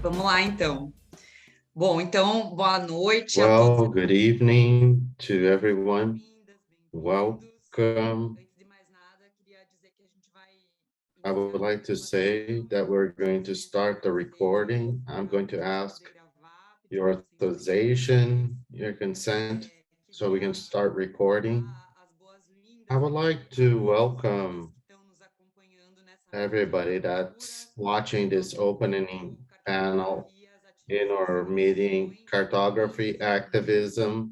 Vamos lá, então. Bom, então, boa noite a todos. Well, good evening to everyone. Welcome. I would like to say that we're going to start the recording. I'm going to ask your authorization, your consent, so we can start recording. I would like to welcome everybody that's watching this opening panel in our meeting, Cartography, Activism,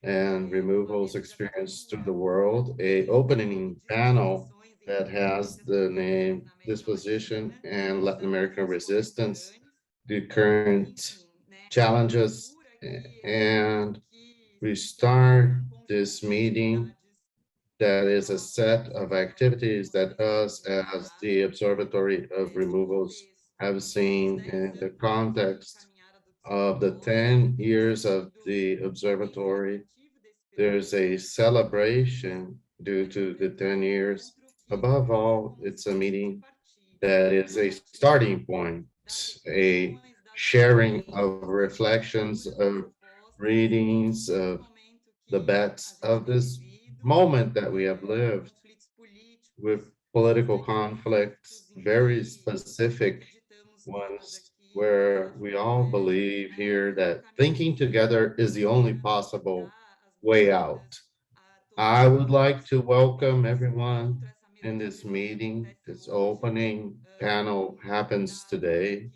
and Removals Experience to the World, a opening panel that has the name Dispossession and Latin American Resistance, the current challenges, and we start this meeting that is a set of activities that us as the Observatory of Removals have seen in the context of the 10 years of the observatory. There's a celebration due to the 10 years. Above all, it's a meeting that is a starting point, a sharing of reflections, of readings, of the bets of this moment that we have lived with political conflicts, very specific ones, where we all believe here that thinking together is the only possible way out. I would like to welcome everyone in this meeting. This opening panel happens today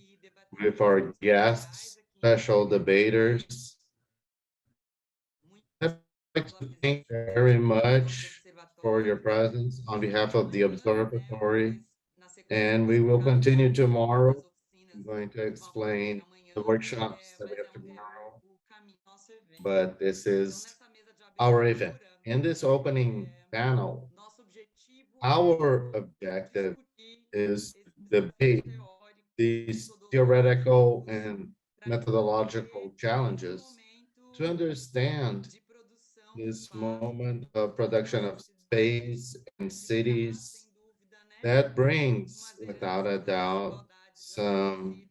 with our guests, special debaters. I'd like to thank very much for your presence on behalf of the observatory, and we will continue tomorrow. I'm going to explain the workshops that we have tomorrow, but this is our event. In this opening panel, our objective is to debate these theoretical and methodological challenges to understand this moment of production of space and cities that brings, without a doubt, some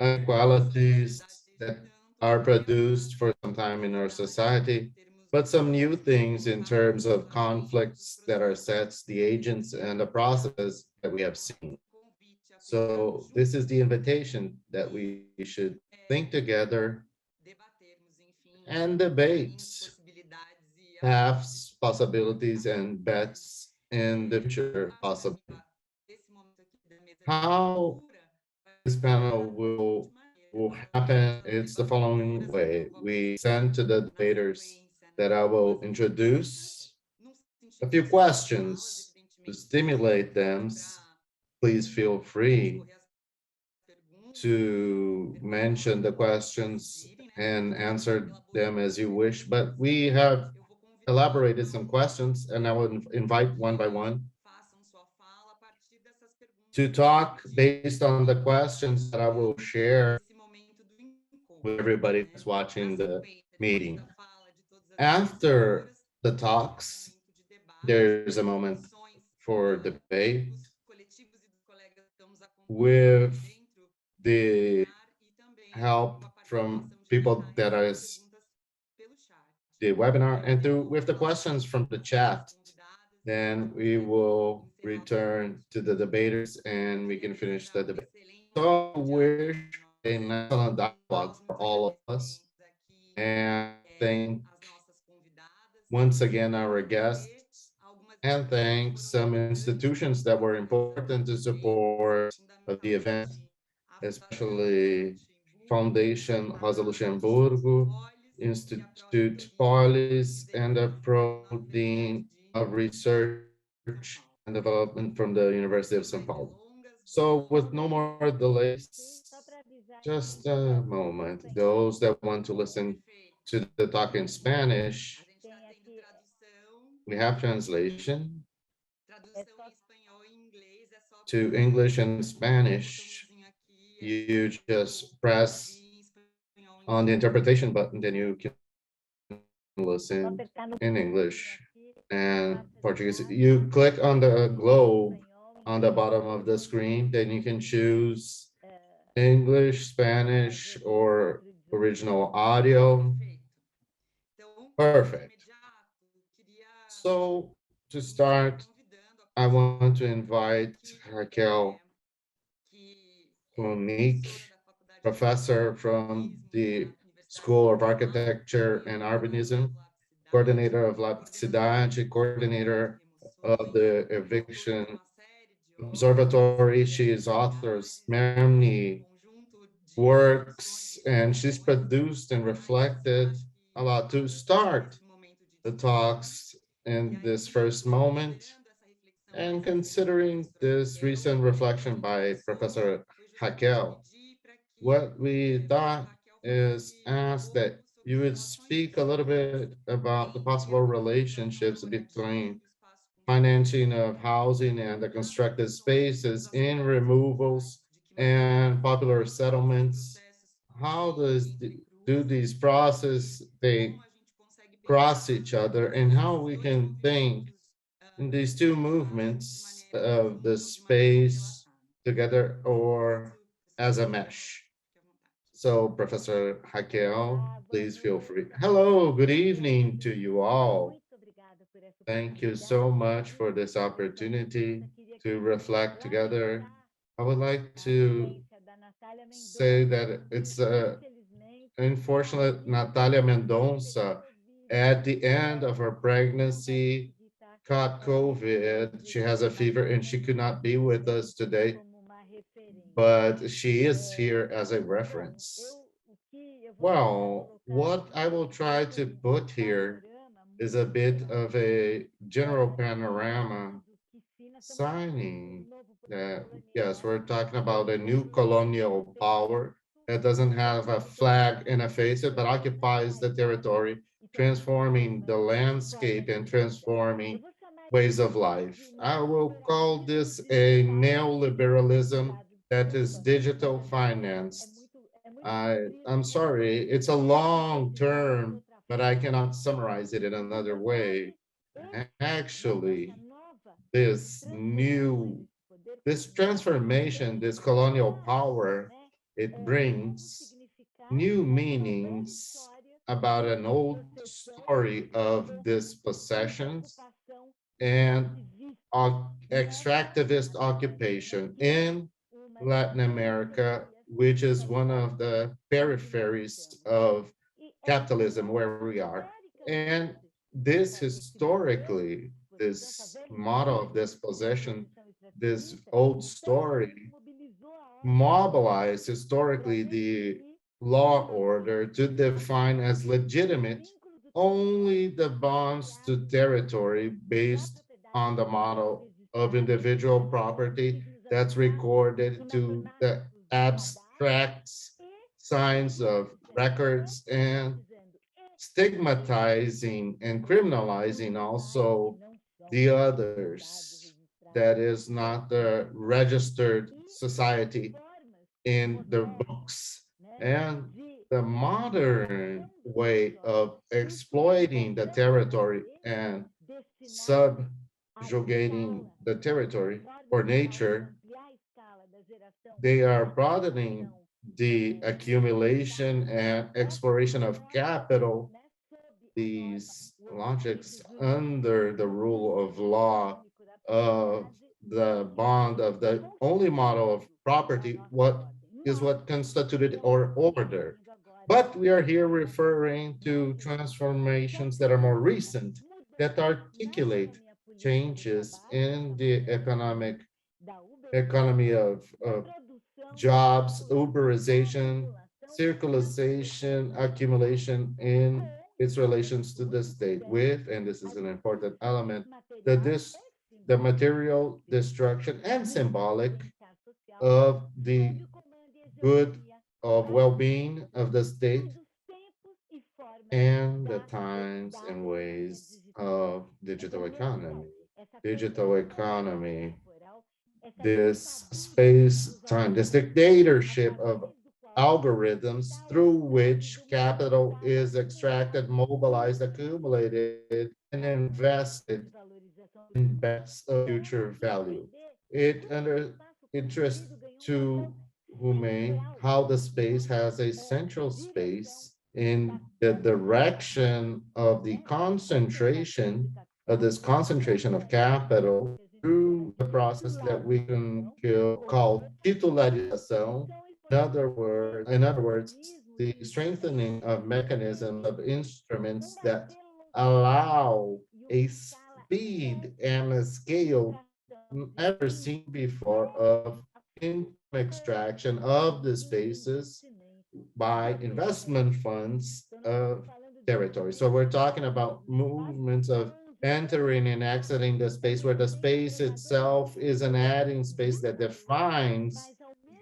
inequalities that are produced for some time in our society, but some new things in terms of conflicts that are sets, the agents, and the processes that we have seen. So this is the invitation that we should think together and debate paths, possibilities, and bets in the future possible. How this panel will happen, it's the following way. We send to the debaters that I will introduce a few questions to stimulate them. Please feel free to mention the questions and answer them as you wish, but we have elaborated some questions and I will invite one by one to talk based on the questions that I will share with everybody that's watching the meeting. After the talks, there's a moment for debate with the help from people that is the webinar and through with the questions from the chat. Then we will return to the debaters and we can finish the debate. So I wish an excellent dialogue for all of us. And thank once again our guests and thank some institutions that were important to support of the event, especially Foundation Rosa Luxemburgo, Institute Pólis, and the Pro-Dean of Research and Development from the University of São Paulo. So with no more delays, just a moment. Those that want to listen to the talk in Spanish, we have translation to English and Spanish. You just press on the interpretation button, then you can listen in English and Portuguese. You click on the globe on the bottom of the screen, then you can choose English, Spanish, or original audio? Perfect. So to start, I want to invite Raquel Rolnik, professor from the School of Architecture and Urbanism, coordinator of La Cidade, coordinator of the Eviction Observatory. She is authors many works, and she's produced and reflected a lot. To start the talks in this first moment, and considering this recent reflection by Professor Raquel, what we thought is ask that you would speak a little bit about the possible relationships between financing of housing and the constructed spaces in removals and popular settlements. How do these processes they cross each other, and how we can think in these two movements of the space together or as a mesh? So, Professor Raquel, please feel free. Hello, good evening to you all. Thank you so much for this opportunity to reflect together. I would like to say that it's unfortunate Natalia Mendonça at the end of her pregnancy caught COVID. She has a fever and she could not be with us today, but she is here as a reference. Well, what I will try to put here is a bit of a general panorama signing that, yes, we're talking about a new colonial power that doesn't have a flag and a face, but occupies the territory, transforming the landscape and transforming ways of life. I will call this a neoliberalism that is digital financed. I'm sorry, it's a long term, but I cannot summarize it in another way. Actually, this new, this transformation, this colonial power, it brings new meanings about an old story of dispossessions and extractivist occupation in Latin America, which is one of the peripheries of capitalism where we are. And this historically, this model of dispossession, this old story, mobilized historically the law order to define as legitimate only the bonds to territory based on the model of individual property that's recorded to the abstracts, signs of records, and stigmatizing and criminalizing also the others that is not the registered society in the books. And the modern way of exploiting the territory and subjugating the territory or nature, they are broadening the accumulation and exploration of capital, these logics under the rule of law of the bond of the only model of property, what is what constituted our order. But we are here referring to transformations that are more recent, that articulate changes in the economy of jobs, Uberization, circulation, accumulation in its relations to the state with, and this is an important element, the material destruction and symbolic of the good of well-being of the state and the times and ways of digital economy. Digital economy, this space time, this dictatorship of algorithms through which capital is extracted, mobilized, accumulated, and invested in bets of future value. It under interest to who made how the space has a central space in the direction of the concentration of this concentration of capital through the process that we can call titularização. In other words, the strengthening of mechanisms of instruments that allow a speed and a scale never seen before of income extraction of the spaces by investment funds of territory. So we're talking about movements of entering and exiting the space where the space itself is an adding space that defines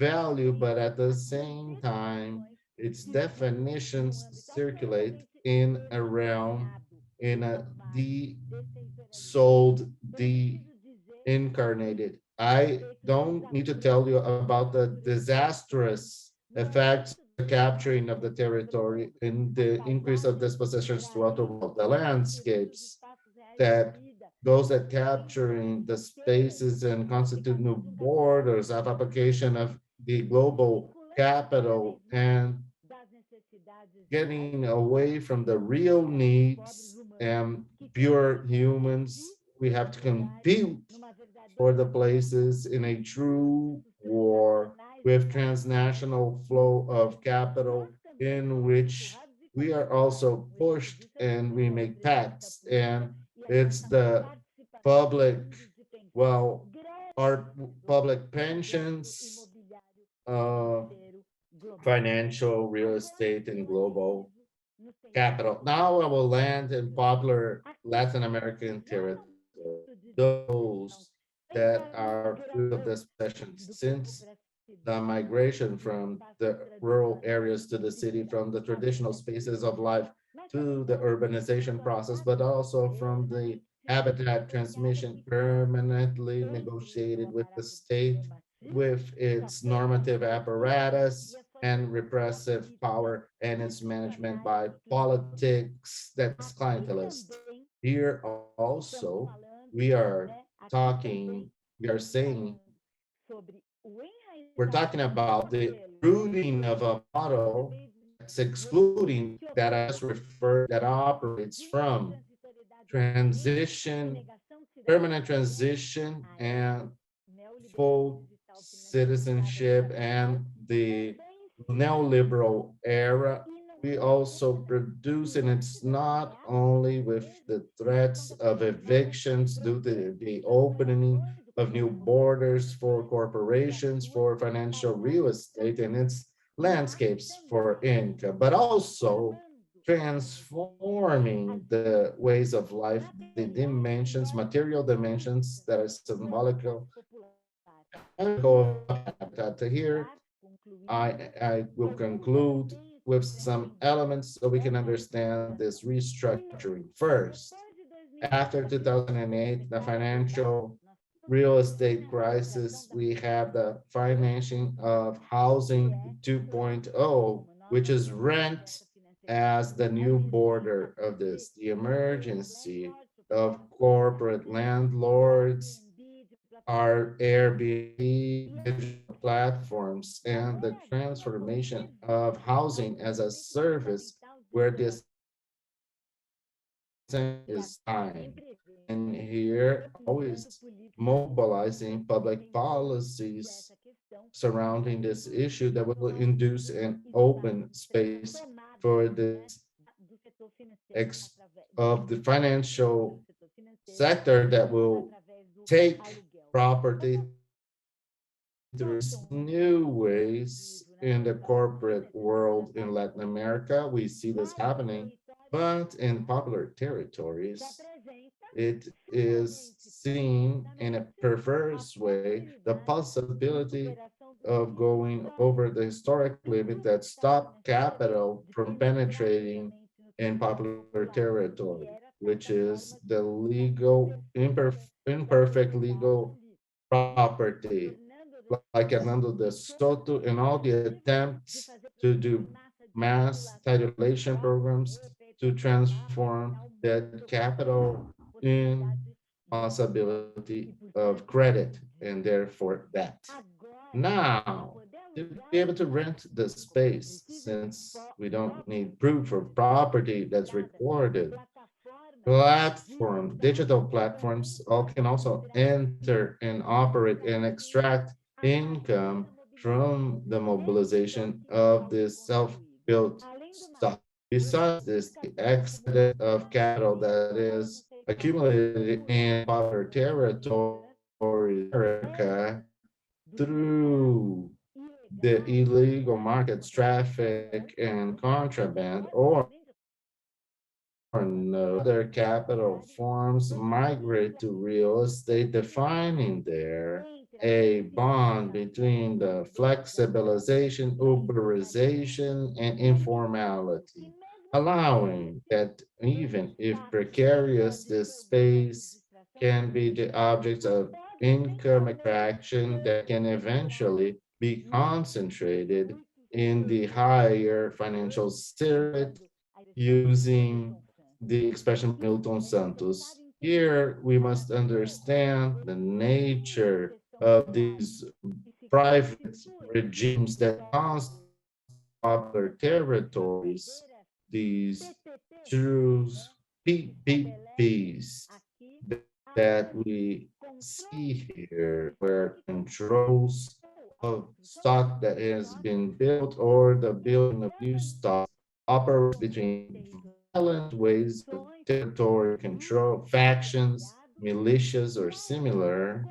value, but at the same time, its definitions circulate in a realm, in a de-souled, de-incarnated. I don't need to tell you about the disastrous effects of the capturing of the territory and the increase of dispossessions throughout the world. The landscapes that those that capturing the spaces and constitute new borders of application of the global capital and getting away from the real needs and pure humans. We have to compete for the places in a true war with transnational flow of capital in which we are also pushed and we make pacts, and it's the public, well, our public pensions, uh, financial, real estate, and global capital. Now I will land in popular Latin American territory, those that are fruit of this session since the migration from the rural areas to the city, from the traditional spaces of life to the urbanization process, but also from the habitat transmission permanently negotiated with the state, with its normative apparatus and repressive power and its management by politics that's clientelist. Here also, we are talking, we are saying, we're talking about the rooting of a model that's excluding that I just referred that operates from transition, permanent transition, and full citizenship and the neoliberal era. We also produce, and it's not only with the threats of evictions due to the opening of new borders for corporations, for financial real estate, and its landscapes for income, but also transforming the ways of life, the dimensions, material dimensions that are symbolical and go habitat. Here, I will conclude with some elements so we can understand this restructuring. First, after 2008, the financial real estate crisis, we have the financing of housing 2.0, which is rent as the new border of this, the emergency of corporate landlords, our Airbnb digital platforms, and the transformation of housing as a service where this is time. And here, always mobilizing public policies surrounding this issue that will induce an open space for this of the financial sector that will take property through new ways in the corporate world in Latin America. We see this happening, but in popular territories, it is seen in a perverse way the possibility of going over the historic limit that stopped capital from penetrating in popular territory, which is the imperfect legal property, like Hernando de Soto, and all the attempts to do mass titulation programs to transform that capital in possibility of credit and therefore debt. Now, to be able to rent the space, since we don't need proof of property that's recorded. Digital platforms all can also enter and operate and extract income from the mobilization of this self-built stuff. Besides this, the exodus of capital that is accumulated in popular territories, America, through the illegal markets, traffic, and contraband, or no other capital forms migrate to real estate, defining there a bond between the flexibilization, uberization, and informality, allowing that even if precarious, this space can be the object of income extraction that can eventually be concentrated in the higher financial circuit using the expression Milton Santos. Here, we must understand the nature of these private regimes that constitute popular territories, these true PPPs that we see here, where controls of stock that has been built or the building of new stock operates between violent ways of territory control, factions, militias, or similar,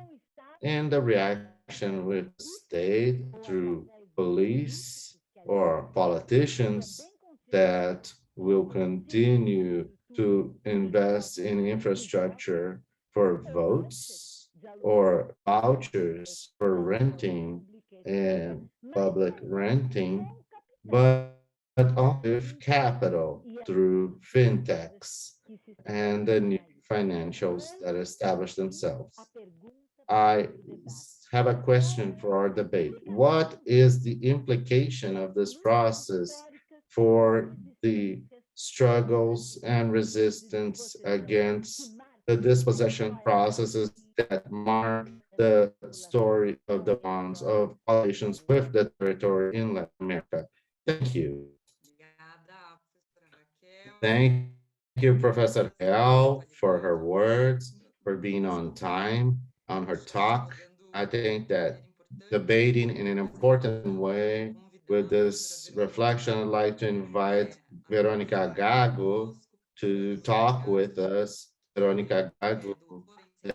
and the reaction with the state through police or politicians that will continue to invest in infrastructure for votes or vouchers for renting and public renting, but also with capital through fintechs and the new financials that establish themselves. I have a question for our debate. What is the implication of this process for the struggles and resistance against the dispossession processes that mark the story of the bonds of relations with the territory in Latin America? Thank you. Thank you, Professor Real, for her words, for being on time on her talk. I think that debating in an important way with this reflection, I'd like to invite Verónica Gago to talk with us. Verónica Gago,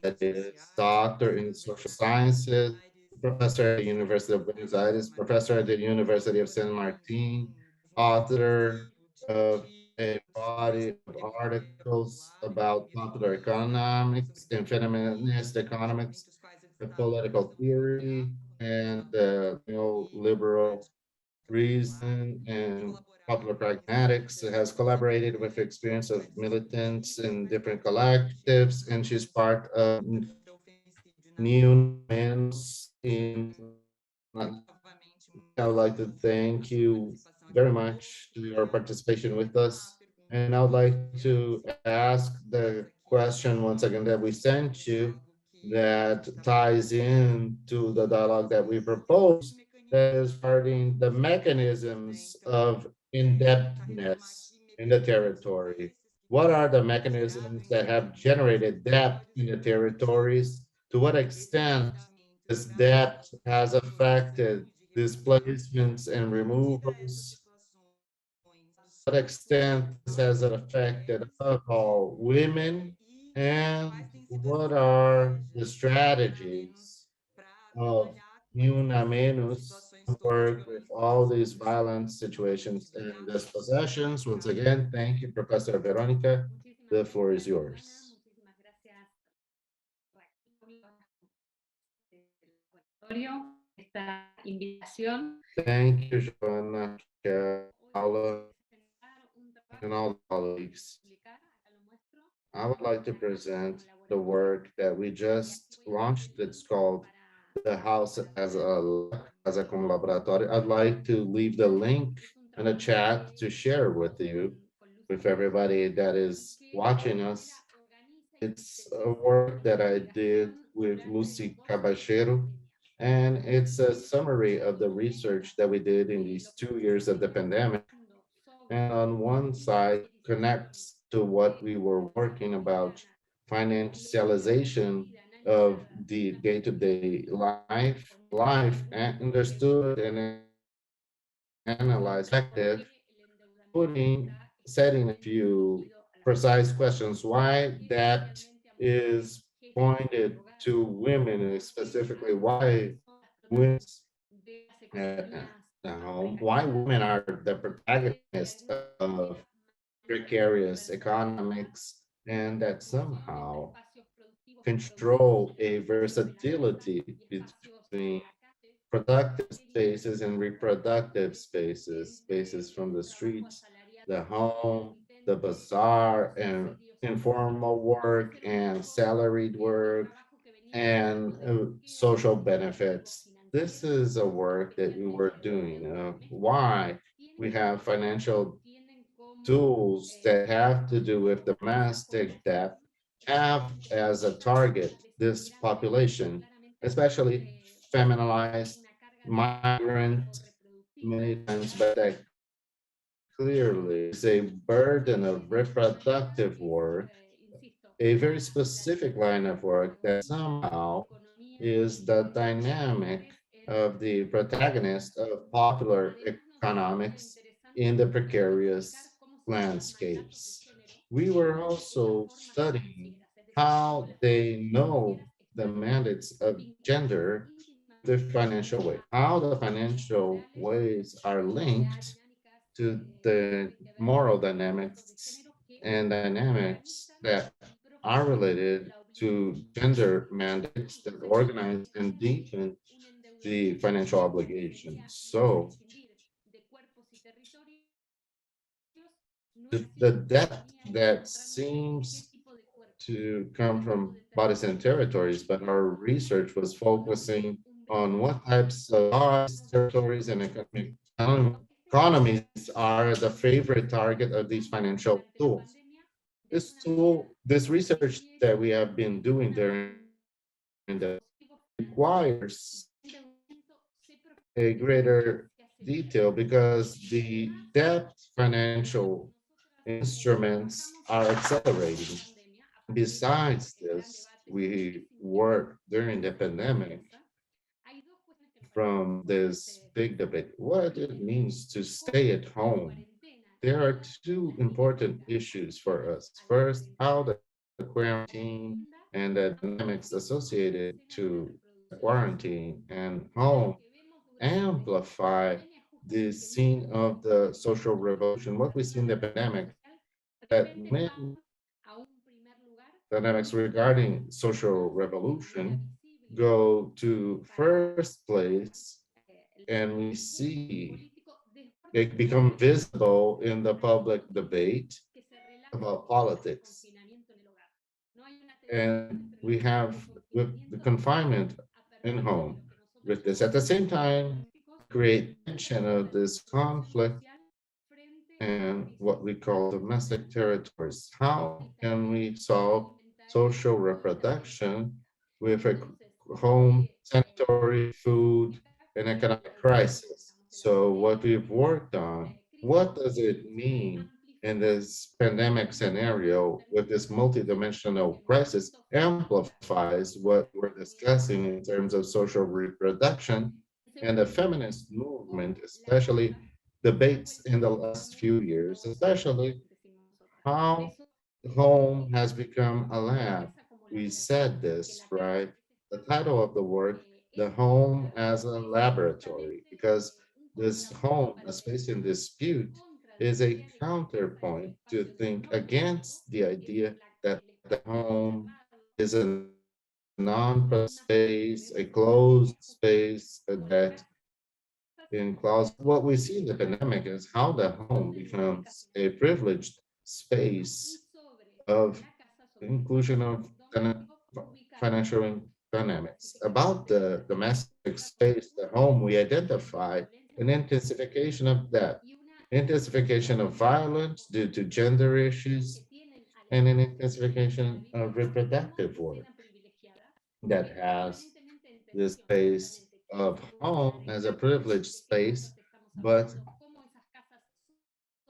that is doctor in social sciences, professor at the University of Buenos Aires, professor at the University of San Martin, author of a body of articles about popular economics and feminist economics, the political theory, and the neoliberal reason and popular pragmatics. Has collaborated with experience of militants in different collectives, and she's part of New Menos in I would like to thank you very much to your participation with us. And I would like to ask the question once again that we sent you that ties in to the dialogue that we propose, that is regarding the mechanisms of indebtedness in the territory. What are the mechanisms that have generated debt in the territories? To what extent this debt has affected displacements and removals? To what extent this has affected above all women? And what are the strategies of Una Menos to work with all these violent situations and dispossessions? Once again, thank you, Professor Veronica. The floor is yours. Thank you, Joanna, Paula, and all the colleagues. I would like to present the work that we just launched. It's called The House as a como laboratório. I'd like to leave the link in the chat to share with you, with everybody that is watching us. It's a work that I did with Lucy Cabachero. And it's a summary of the research that we did in these 2 years of the pandemic. And on one side connects to what we were working about, financialization of the day-to-day life and understood and analyzed effective, setting a few precise questions. Why that is pointed to women, specifically why women's home, why women are the protagonists of precarious economics, and that somehow control a versatility between productive spaces and reproductive spaces, spaces from the streets, the home, the bazaar, and informal work and salaried work and social benefits. This is a work that we were doing. Why we have financial tools that have to do with domestic debt have as a target this population, especially feminized migrants many times, but that clearly is a burden of reproductive work, a very specific line of work that somehow is the dynamic of the protagonist of popular economics in the precarious landscapes. We were also studying how they know the mandates of gender with the financial way, how the financial ways are linked to the moral dynamics and dynamics that are related to gender mandates that organize and deepen the financial obligations. So the debt that seems to come from bodies and territories, but our research was focusing on what types of bodies, territories, and economies are the favorite target of these financial tools. This research that we have been doing during the requires a greater detail because the debt financial instruments are accelerating. Besides this, we work during the pandemic from this big debate, what it means to stay at home. There are two important issues for us. First, how the quarantine and the dynamics associated to quarantine and home amplify the scene of the social revolution. What we see in the pandemic, that many dynamics regarding social revolution go to first place, and we see they become visible in the public debate about politics. And we have with the confinement in home with this. At the same time, create tension of this conflict and what we call domestic territories. How can we solve social reproduction with a home, sanitary, food, and economic crisis? So what we've worked on, what does it mean in this pandemic scenario with this multidimensional crisis amplifies what we're discussing in terms of social reproduction and the feminist movement, especially debates in the last few years, especially how home has become a lab. We said this, right? The title of the work, The Home as a Laboratory, because this home, a space in dispute, is a counterpoint to think against the idea that the home is a non space, a closed space that in clause. What we see in the pandemic is how the home becomes a privileged space of inclusion of financial dynamics. About the domestic space, the home, we identify an intensification of that, intensification of violence due to gender issues, and an intensification of reproductive work that has this space of home as a privileged space, but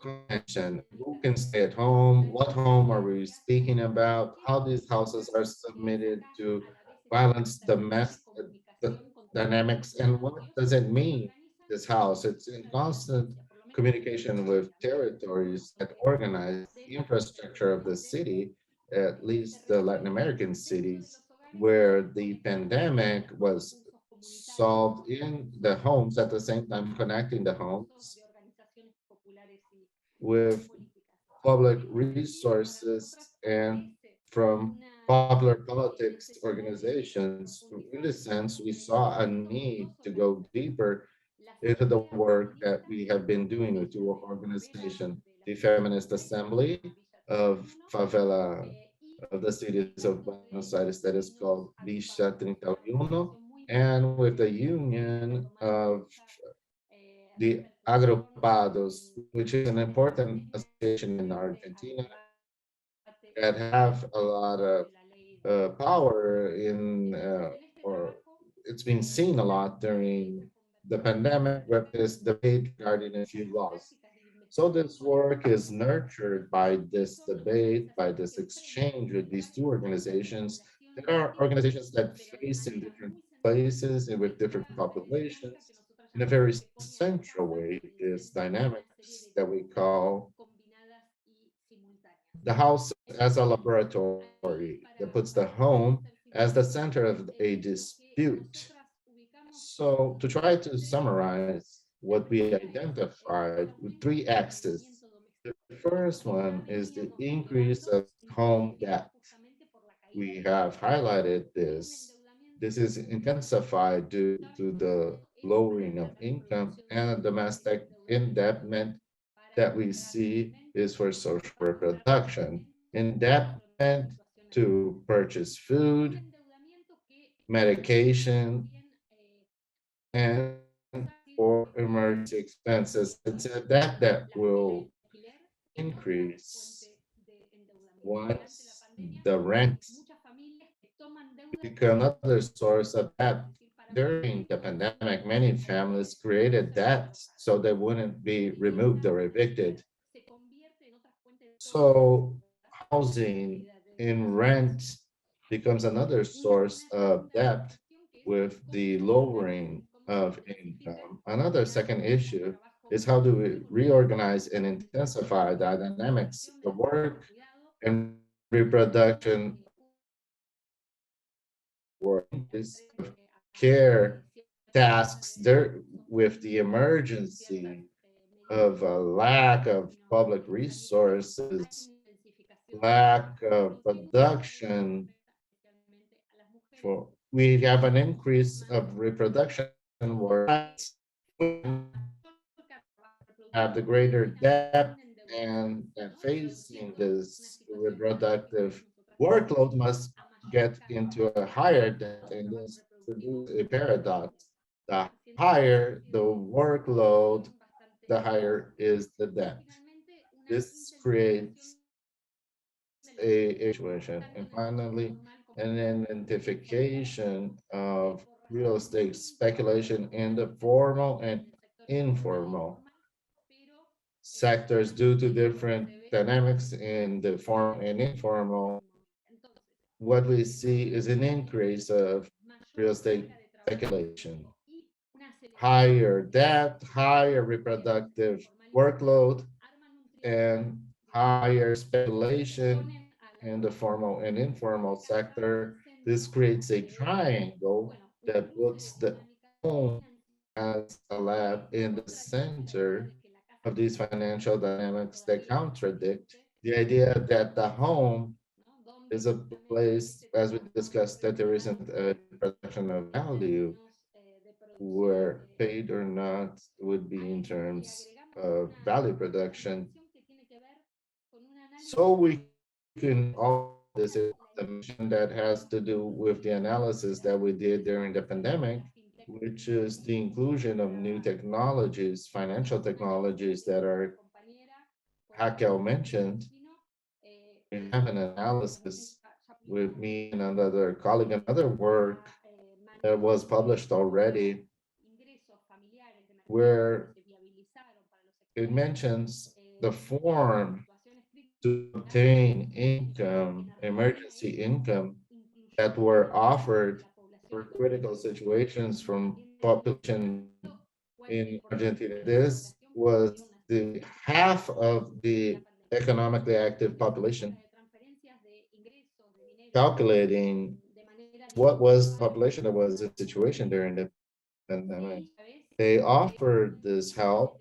connection. Who can stay at home? What home are we speaking about? How these houses are submitted to violence, the dynamics, and what does it mean, this house? It's in constant communication with territories that organize the infrastructure of the city, at least the Latin American cities, where the pandemic was solved in the homes at the same time connecting the homes with public resources and from popular politics organizations. In this sense, we saw a need to go deeper into the work that we have been doing with two organizations, the Feminist Assembly of Favela of the cities of Buenos Aires that is called Villa 31, and with the Union of the Agrupados, which is an important association in Argentina that have a lot of power in, or it's been seen a lot during the pandemic with this debate regarding a few laws. So this work is nurtured by this debate, by this exchange with these two organizations. There are organizations that face in different places and with different populations in a very central way, this dynamics that we call the house as a laboratory that puts the home as the center of a dispute. So to try to summarize what we identified with three axes, the first one is the increase of home debt. We have highlighted this. This is intensified due to the lowering of income and domestic indebtedness that we see is for social reproduction. Indebtedness to purchase food, medication, and for emergency expenses. It's a debt that will increase once the rent become another source of debt. During the pandemic, many families created debts so they wouldn't be removed or evicted. So housing in rent becomes another source of debt with the lowering of income. Another second issue is how do we reorganize and intensify the dynamics of work and reproduction work of care tasks there with the emergency of a lack of public resources, lack of production for we have an increase of reproduction where have the greater depth and facing this reproductive workload must get into a higher depth, and this produces a paradox. The higher the workload, the higher is the depth. This creates a situation. And finally, an identification of real estate speculation in the formal and informal sectors due to different dynamics in the formal and informal. What we see is an increase of real estate speculation, higher debt, higher reproductive workload, and higher speculation in the formal and informal sector. This creates a triangle that puts the home as a lab in the center of these financial dynamics that contradict the idea that the home is a place, as we discussed, that there isn't a production of value, where paid or not would be in terms of value production. So we can all this is the mission that has to do with the analysis that we did during the pandemic, which is the inclusion of new technologies, financial technologies that are Raquel mentioned. We have an analysis with me and another colleague, another work that was published already where it mentions the form to obtain income, emergency income that were offered for critical situations from population in Argentina. This was the half of the economically active population, calculating what was the population that was in situation during the pandemic. They offered this help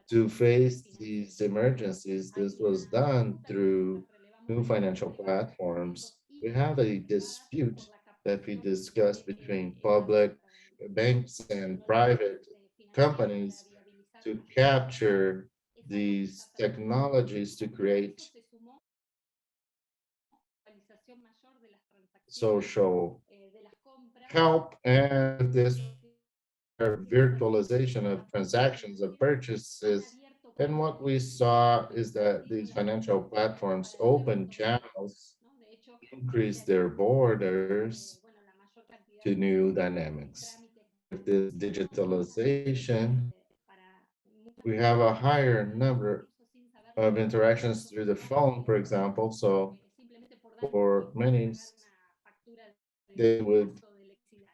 to face these emergencies. This was done through new financial platforms. We have a dispute that we discussed between public banks and private companies to capture these technologies to create social help, and this virtualization of transactions of purchases. And what we saw is that these financial platforms open channels, increase their borders to new dynamics. With this digitalization, we have a higher number of interactions through the phone, for example. So for many, they would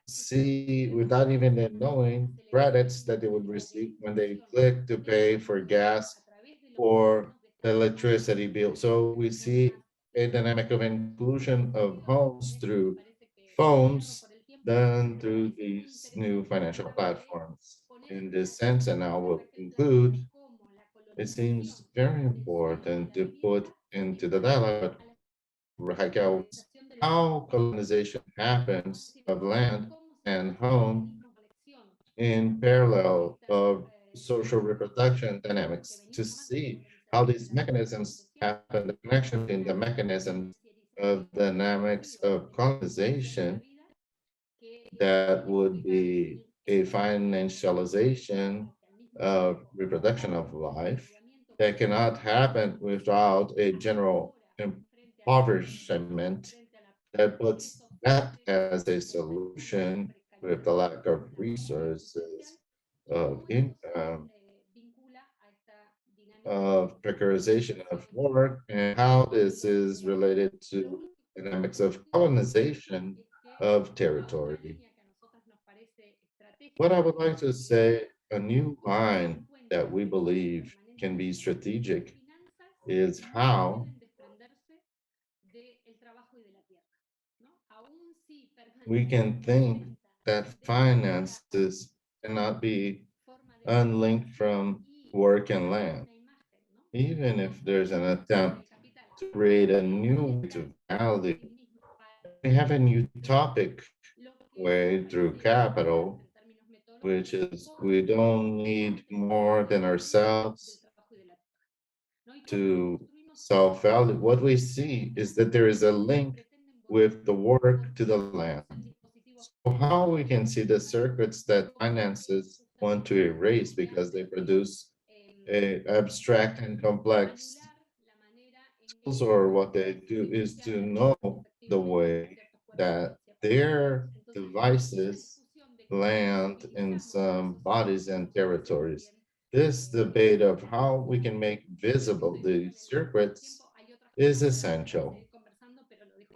see without even them knowing credits that they would receive when they click to pay for gas or electricity bill. So we see a dynamic of inclusion of homes through phones done through these new financial platforms. In this sense, and I will conclude, it seems very important to put into the dialogue, Raquel, how colonization happens of land and home in parallel of social reproduction dynamics to see how these mechanisms happen, the connection between the mechanisms of dynamics of colonization that would be a financialization of reproduction of life that cannot happen without a general impoverishment that puts that as a solution with the lack of resources, of income, of precarization of work, and how this is related to dynamics of colonization of territory. What I would like to say, a new line that we believe can be strategic is how we can think that finances cannot be unlinked from work and land, even if there's an attempt to create a new way to value. We have a new topic way through capital, which is we don't need more than ourselves to self-value. What we see is that there is a link with the work to the land. So how we can see the circuits that finances want to erase because they produce a abstract and complex tools, or what they do is to know the way that their devices land in some bodies and territories. This debate of how we can make visible the circuits is essential.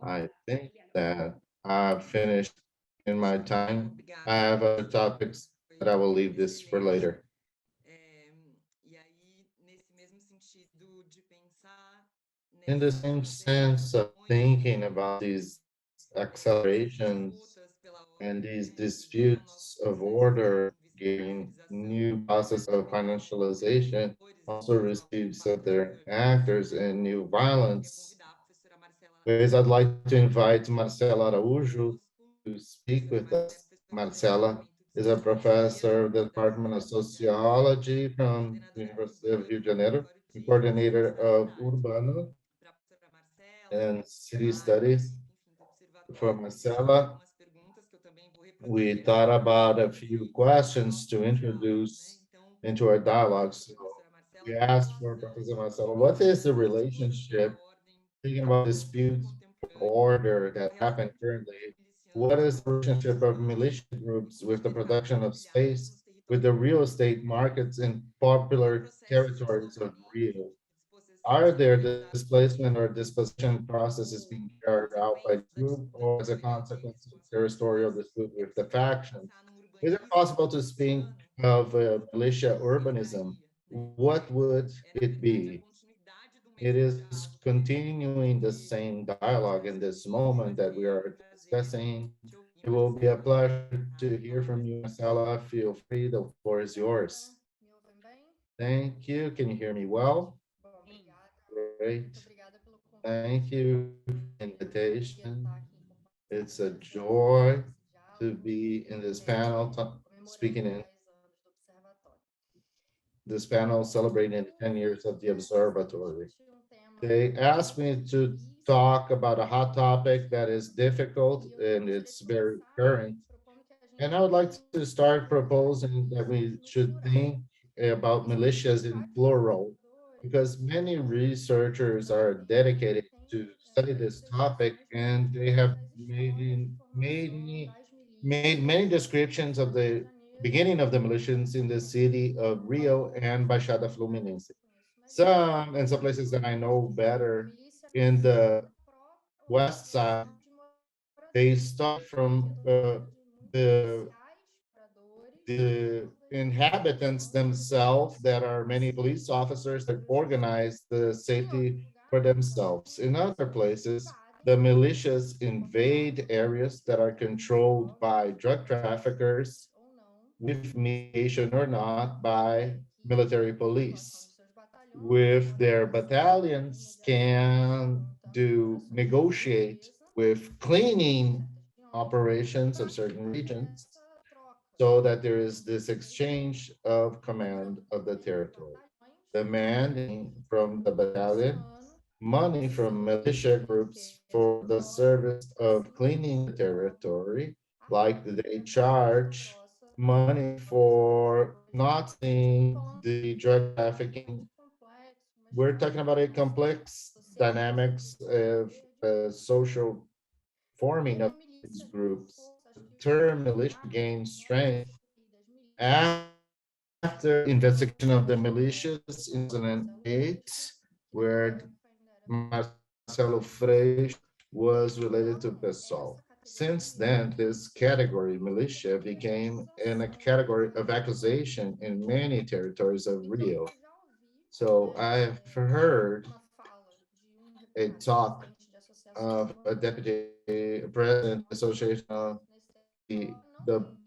I think that I've finished in my time. I have other topics, but I will leave this for later. In the same sense of thinking about these accelerations and these disputes of order, giving new process of financialization also receives of their actors and new violence. Ways I'd like to invite Marcella Araújo to speak with us. Marcella is a professor of the Department of Sociology from the University of Rio de Janeiro, and coordinator of Urbano and City Studies. For Marcella, we thought about a few questions to introduce into our dialogue. So we asked for Professor Marcella, what is the relationship, thinking about disputes for order that happen currently, what is the relationship of militia groups with the production of space with the real estate markets in popular territories of Rio? Are there displacement or dispossession processes being carried out by the group or as a consequence of territorial dispute with the factions? Is it possible to speak of militia urbanism? What would it be? It is continuing the same dialogue in this moment that we are discussing. It will be a pleasure to hear from you, Marcella. Feel free, the floor is yours. Thank you. Can you hear me well? Great. Thank you for the invitation. It's a joy to be in this panel, speaking in this panel celebrating the 10 years of the Observatory. They asked me to talk about a hot topic that is difficult and it's very current. And I would like to start proposing that we should think about militias in plural, because many researchers are dedicated to study this topic, and they have made many descriptions of the beginning of the militias in the city of Rio and Baixada Fluminense. In some places that I know better, in the west side, they start from the inhabitants themselves, that are many police officers that organize the safety for themselves. In other places, the militias invade areas that are controlled by drug traffickers, with mediation or not by military police. With their battalions can do negotiate with cleaning operations of certain regions, so that there is this exchange of command of the territory, demanding from the battalion money from militia groups for the service of cleaning the territory, like they charge money for not seeing the drug trafficking. We're talking about a complex dynamics of social forming of these groups. The term militia gains strength after investigation of the militias in 2008, where Marcelo Freixo was related to PSOL. Since then, this category, militia, became in a category of accusation in many territories of Rio. So I've heard a talk of a deputy president association of the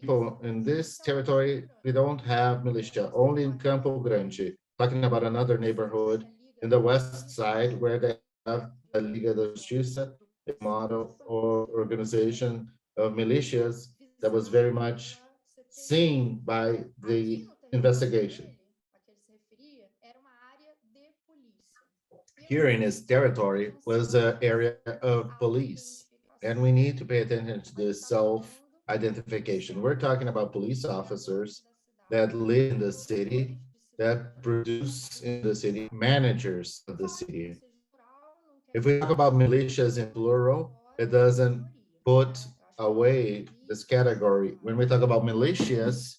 people in this territory. We don't have militia, only in Campo Grande, talking about another neighborhood in the west side where they have a Liga da Justiça, a model or organization of militias that was very much seen by the investigation. Here in his territory was an area of police, and we need to pay attention to this self-identification. We're talking about police officers that live in the city, that produce in the city, managers of the city. If we talk about militias in plural, it doesn't put away this category. When we talk about militias,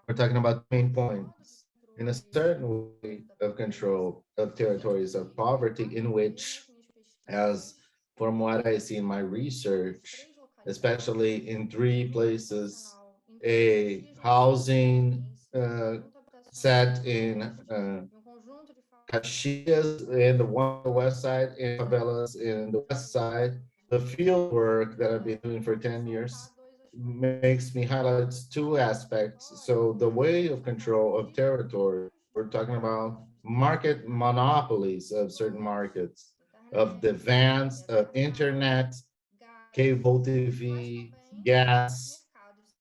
we're talking about main points in a certain way of control of territories of poverty, in which, as from what I see in my research, especially in three places, a housing set in Caxias in the west side, and favelas in the west side. The field work that I've been doing for 10 years makes me highlight two aspects. So the way of control of territory, we're talking about market monopolies of certain markets, of the vans, of internet, cable TV, gas,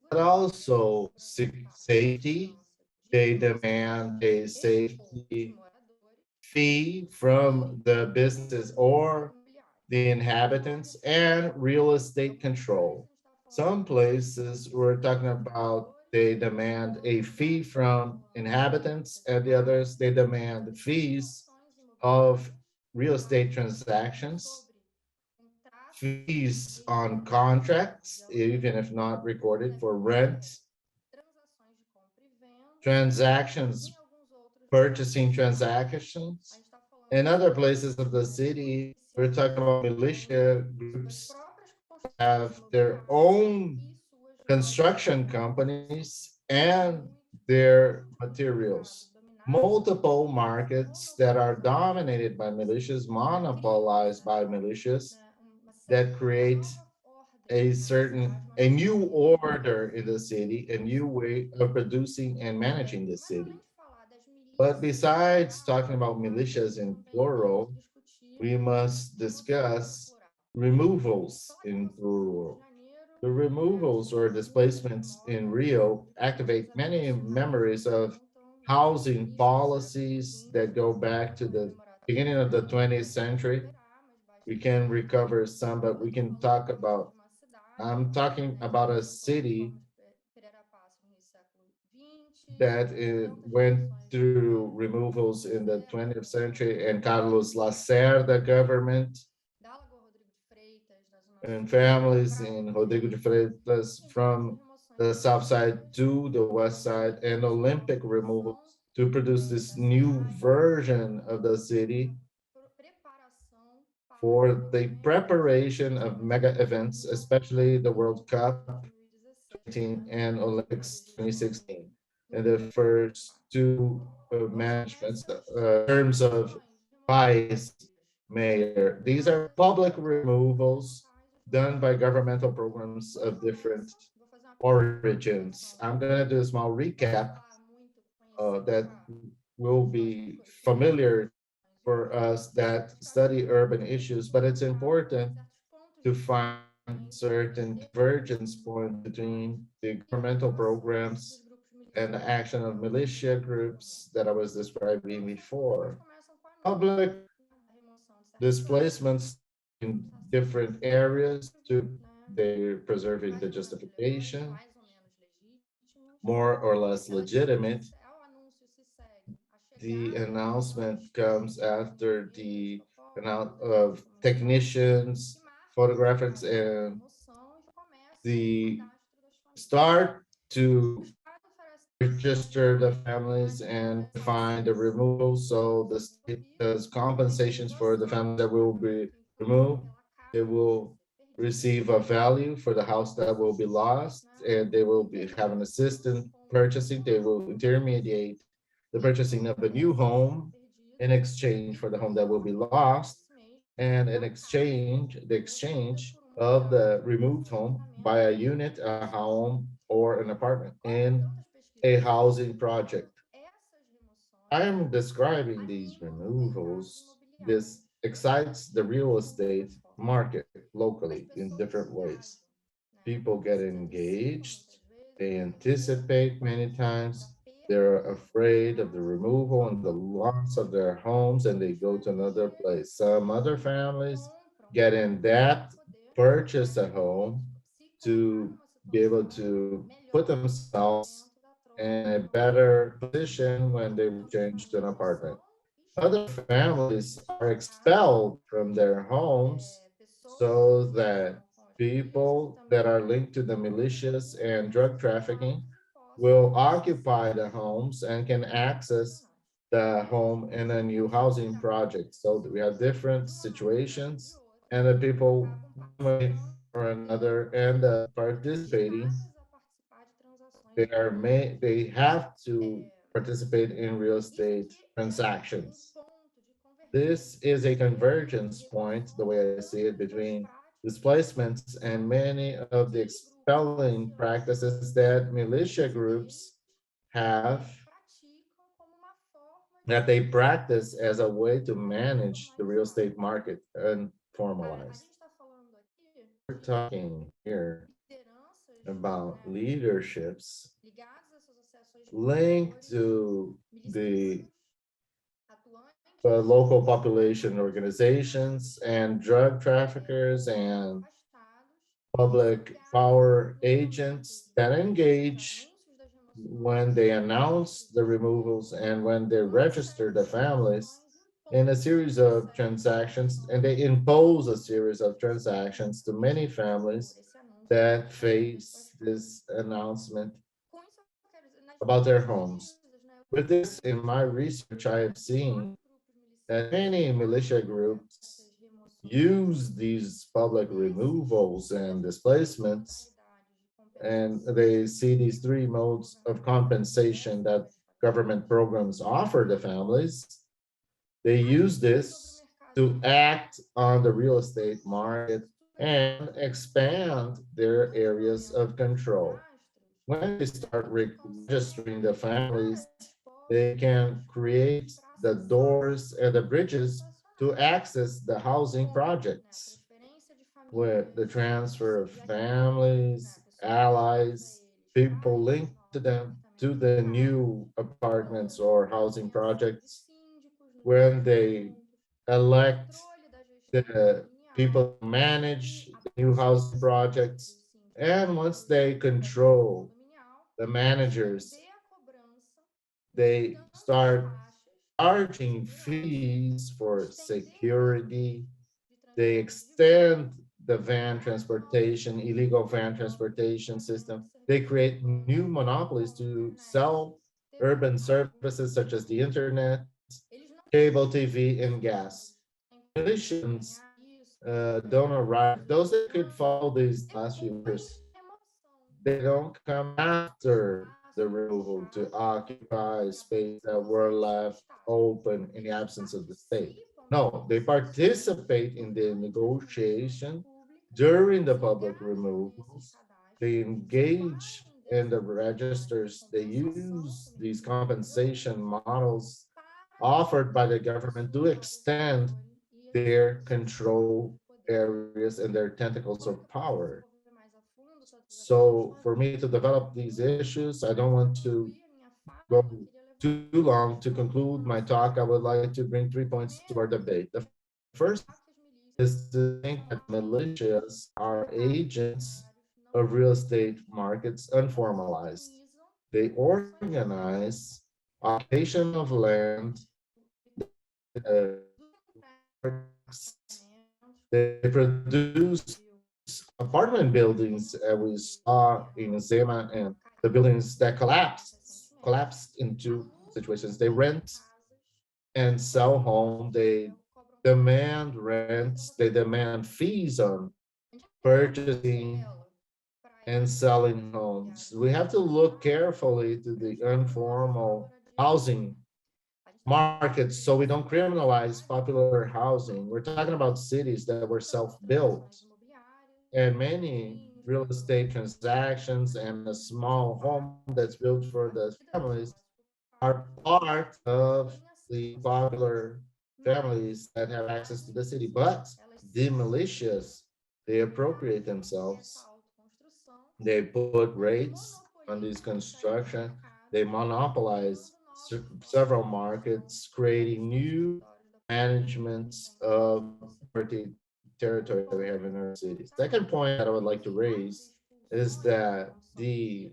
but also safety. They demand a safety fee from the businesses or the inhabitants, and real estate control. Some places we're talking about, they demand a fee from inhabitants, and the others they demand fees of real estate transactions, fees on contracts, even if not recorded, for rent, transactions, purchasing transactions. In other places of the city, we're talking about militia groups have their own construction companies and their materials. Multiple markets that are dominated by militias, monopolized by militias, that create a new order in the city, a new way of producing and managing the city. But besides talking about militias in plural, we must discuss removals in plural. The removals or displacements in Rio activate many memories of housing policies that go back to the beginning of the 20th century. We can recover some, but we can talk about, I'm talking about a city that went through removals in the 20th century and Carlos Lacerda government and families in Rodrigo de Freitas from the south side to the west side and Olympic removals to produce this new version of the city for the preparation of mega events, especially the World Cup 2018 and Olympics 2016. And the first two managements, terms of vice mayor. These are public removals done by governmental programs of different origins. I'm going to do a small recap that will be familiar for us that study urban issues, but it's important to find certain convergence points between the governmental programs and the action of militia groups that I was describing before. Public displacements in different areas to they're preserving the justification, more or less legitimate. The announcement comes after the amount of technicians, photographers, and the start to register the families and define the removal. So the state does compensations for the families that will be removed. They will receive a value for the house that will be lost, and they will be have an assistant purchasing. They will intermediate the purchasing of a new home in exchange for the home that will be lost, and in exchange, the exchange of the removed home by a unit, a home, or an apartment in a housing project. I am describing these removals. This excites the real estate market locally in different ways. People get engaged, they anticipate many times, they're afraid of the removal and the loss of their homes, and they go to another place. Some other families get in debt, purchase a home to be able to put themselves in a better position when they change to an apartment. Other families are expelled from their homes so that people that are linked to the militias and drug trafficking will occupy the homes and can access the home in a new housing project. So we have different situations, and the people, one way or another, end up participating. They have to participate in real estate transactions. This is a convergence point, the way I see it, between displacements and many of the expelling practices that militia groups have, that they practice as a way to manage the real estate market and formalize. We're talking here about leaderships linked to the local population organizations and drug traffickers and public power agents that engage when they announce the removals and when they register the families in a series of transactions, and they impose a series of transactions to many families that face this announcement. about their homes. With this, in my research, I have seen that many militia groups use these public removals and displacements, and they see these three modes of compensation that government programs offer the families. They use this to act on the real estate market and expand their areas of control. When they start registering the families, they can create the doors and the bridges to access the housing projects, where the transfer of families, allies, people linked to them to the new apartments or housing projects, when they elect the people to manage the new housing projects, and once they control the managers, they start charging fees for security. They extend the van transportation, illegal van transportation system. They create new monopolies to sell urban services such as the internet, cable TV, and gas. Militians don't arrive. Those that could follow these last few years, they don't come after the removal to occupy space that were left open in the absence of the state. No, they participate in the negotiation during the public removals. They engage in the registers. They use these compensation models offered by the government to extend their control areas and their tentacles of power. So for me to develop these issues, I don't want to go too long. To conclude my talk, I would like to bring 3 points to our debate. The first is to think that militias are agents of real estate markets unformalized. They organize occupation of land, uh, they produce apartment buildings we saw in Zema, and the buildings that collapsed into situations. They rent and sell home. They demand rents. They demand fees on purchasing and selling homes. We have to look carefully to the informal housing markets so we don't criminalize popular housing. We're talking about cities that were self-built, and many real estate transactions and a small home that's built for the families are part of the popular families that have access to the city. But the militias, they appropriate themselves. They put rates on this construction. They monopolize several markets, creating new managements of property territory that we have in our cities. Second point that I would like to raise is that the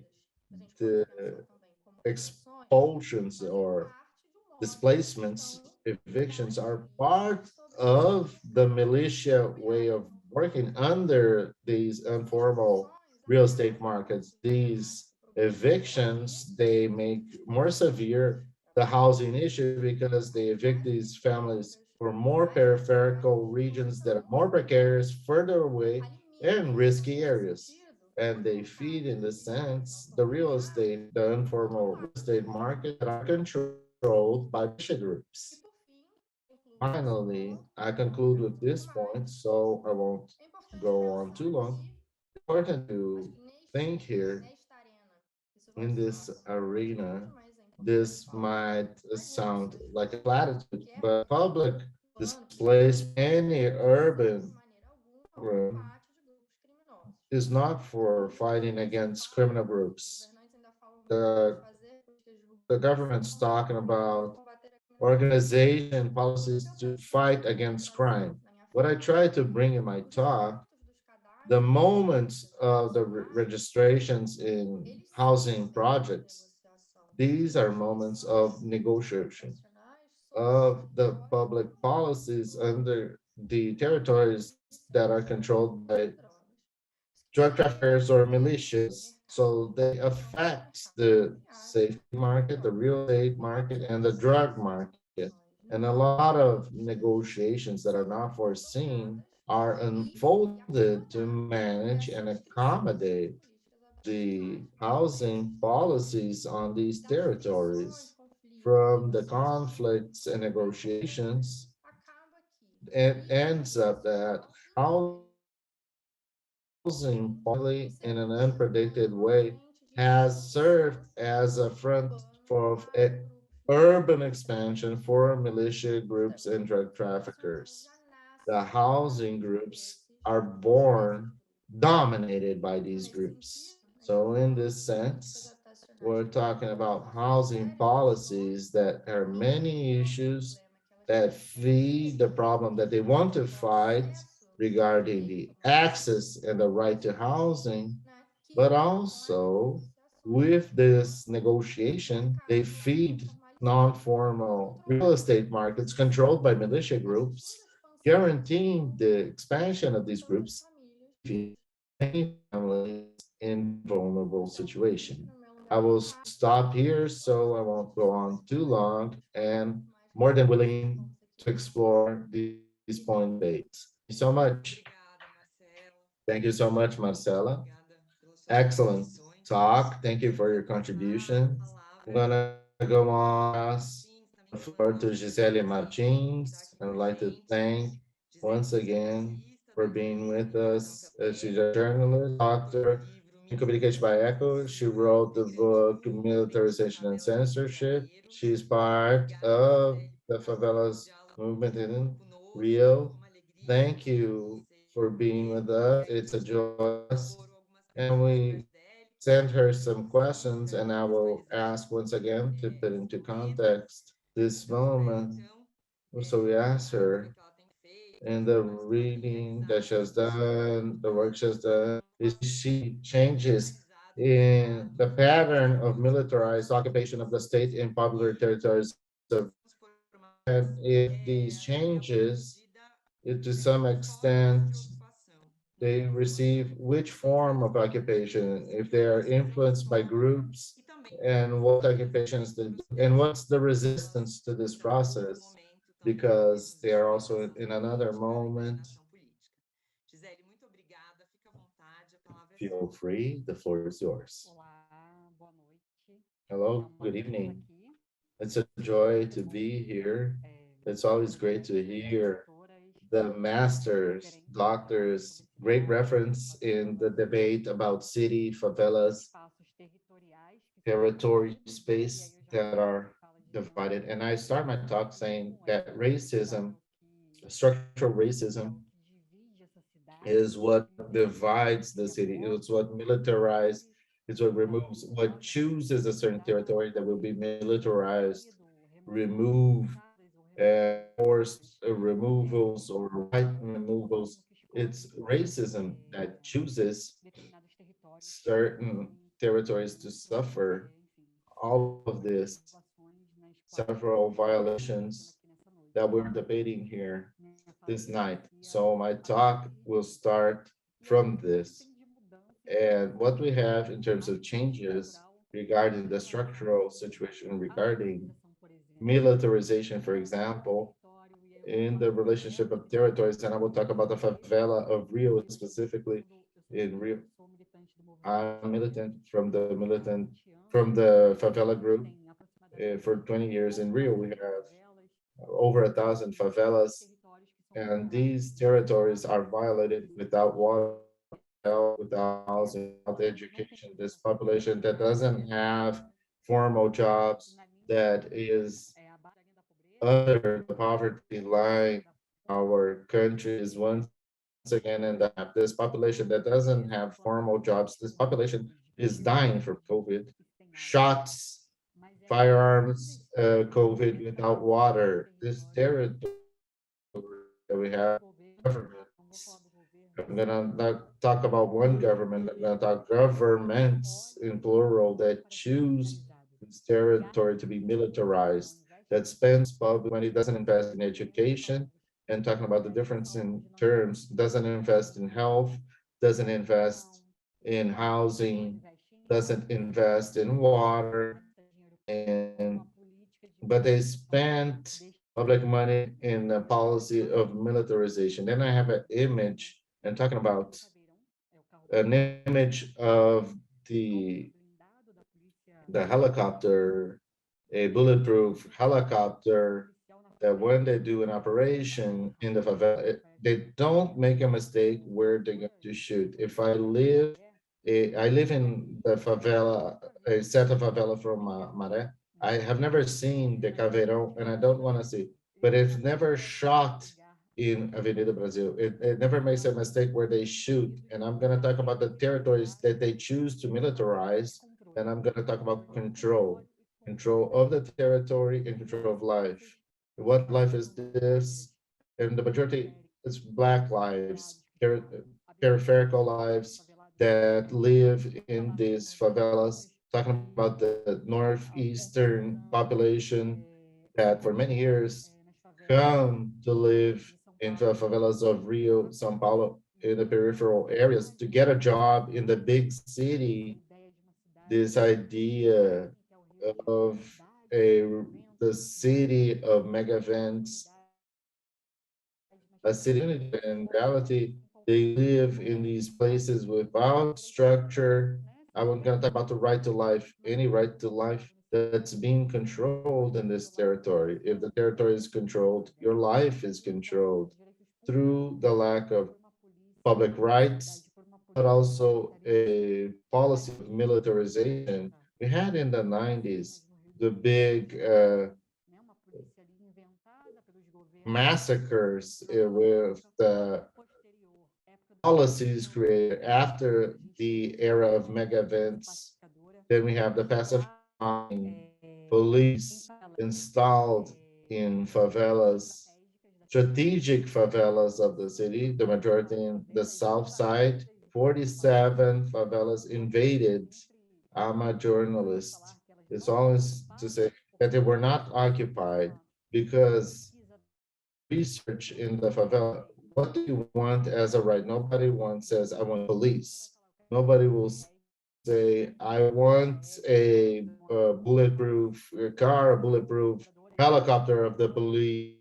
expulsions or displacements, evictions are part of the militia way of working under these informal real estate markets. These evictions, they make more severe the housing issue because they evict these families for more peripheral regions that are more precarious, further away, and risky areas. And they feed, in the sense, the real estate, the informal real estate market that are controlled by militia groups. Finally, I conclude with this point, so I won't go on too long. Important to think here in this arena. This might sound like a platitude, but public displacement, any urban program, is not for fighting against criminal groups. The, the government's talking about organization policies to fight against crime. What I try to bring in my talk, the moments of the registrations in housing projects, these are moments of negotiation of the public policies under the territories that are controlled by drug traffickers or militias. So they affect the safety market, the real estate market, and the drug market. And a lot of negotiations that are not foreseen are unfolded to manage and accommodate the housing policies on these territories. From the conflicts and negotiations, it ends up that housing policy in an unpredicted way has served as a front for urban expansion for militia groups and drug traffickers. The housing groups are born dominated by these groups. So, in this sense, we're talking about housing policies that are many issues that feed the problem that they want to fight regarding the access and the right to housing, but also with this negotiation, they feed non-formal real estate markets controlled by militia groups, guaranteeing the expansion of these groups many families in vulnerable situation. I will stop here so I won't go on too long and more than willing to explore these point debates. Thank you so much. Thank you so much, Marcela. Excellent talk. Thank you for your contribution. I'm gonna go on pass the floor to Gizele Martins. I would like to thank once again for being with us. She's a journalist, doctor in communication by ECHO. She wrote the book Militarization and Censorship. She's part of the favelas movement in Rio. Thank you for being with us. It's a joy for us. And we sent her some questions, and I will ask once again to put into context this moment. So we asked her in the reading that she has done, the work she has done, is she changes in the pattern of militarized occupation of the state in popular territories of and if these changes, to some extent, they receive which form of occupation, if they are influenced by groups, and what occupations they do, and what's the resistance to this process, because they are also in another moment. Feel free, the floor is yours. Hello, good evening. It's a joy to be here. It's always great to hear the masters, doctors, great reference in the debate about city, favelas, territory, space that are divided. And I start my talk saying that racism, structural racism, is what divides the city. It's what militarized, it's what removes, what chooses a certain territory that will be militarized, removed, forced removals or right removals. It's racism that chooses certain territories to suffer all of this, several violations that we're debating here this night. So my talk will start from this. And what we have in terms of changes regarding the structural situation regarding militarization, for example, in the relationship of territories, and I will talk about the favela of Rio specifically. In Rio, I'm militant from the favela group. For 20 years in Rio, we have over 1,000 favelas, and these territories are violated without water, without housing, without education. This population that doesn't have formal jobs, that is under the poverty line. Our country is once again in that this population that doesn't have formal jobs, this population is dying from COVID, shots, firearms, COVID without water. This territory that we have governments. I'm gonna not talk about one government, I'm gonna talk governments in plural that choose this territory to be militarized, that spends public money, doesn't invest in education, and talking about the difference in terms, doesn't invest in health, doesn't invest in housing, doesn't invest in water, and but they spent public money in the policy of militarization. Then I have an image and talking about an image of the helicopter, a bulletproof helicopter, that when they do an operation in the favela, they don't make a mistake where they're going to shoot. If I live, I live in the favela, a set of favela from Maré. I have never seen the Caveirão, and I don't want to see, but it's never shot in Avenida Brasil. It never makes a mistake where they shoot. And I'm going to talk about the territories that they choose to militarize. And I'm going to talk about control of the territory and control of life. What life is this? And the majority is Black lives, peripheral lives that live in these favelas, talking about the northeastern population that for many years come to live in the favelas of Rio, São Paulo, in the peripheral areas to get a job in the big city. This idea of a the city of mega events, a city in reality, they live in these places without structure. I'm going to talk about the right to life, any right to life that's being controlled in this territory. If the territory is controlled, your life is controlled through the lack of public rights, but also a policy of militarization. We had in the 90s the big massacres with the policies created after the era of mega events. Then we have the pacifying police installed in favelas, strategic favelas of the city, the majority in the south side. 47 favelas invaded. I'm a journalist. It's always to say that they were not occupied because research in the favela. What do you want as a right? Nobody wants says I want police. Nobody will say I want a bulletproof car, a bulletproof helicopter of the police.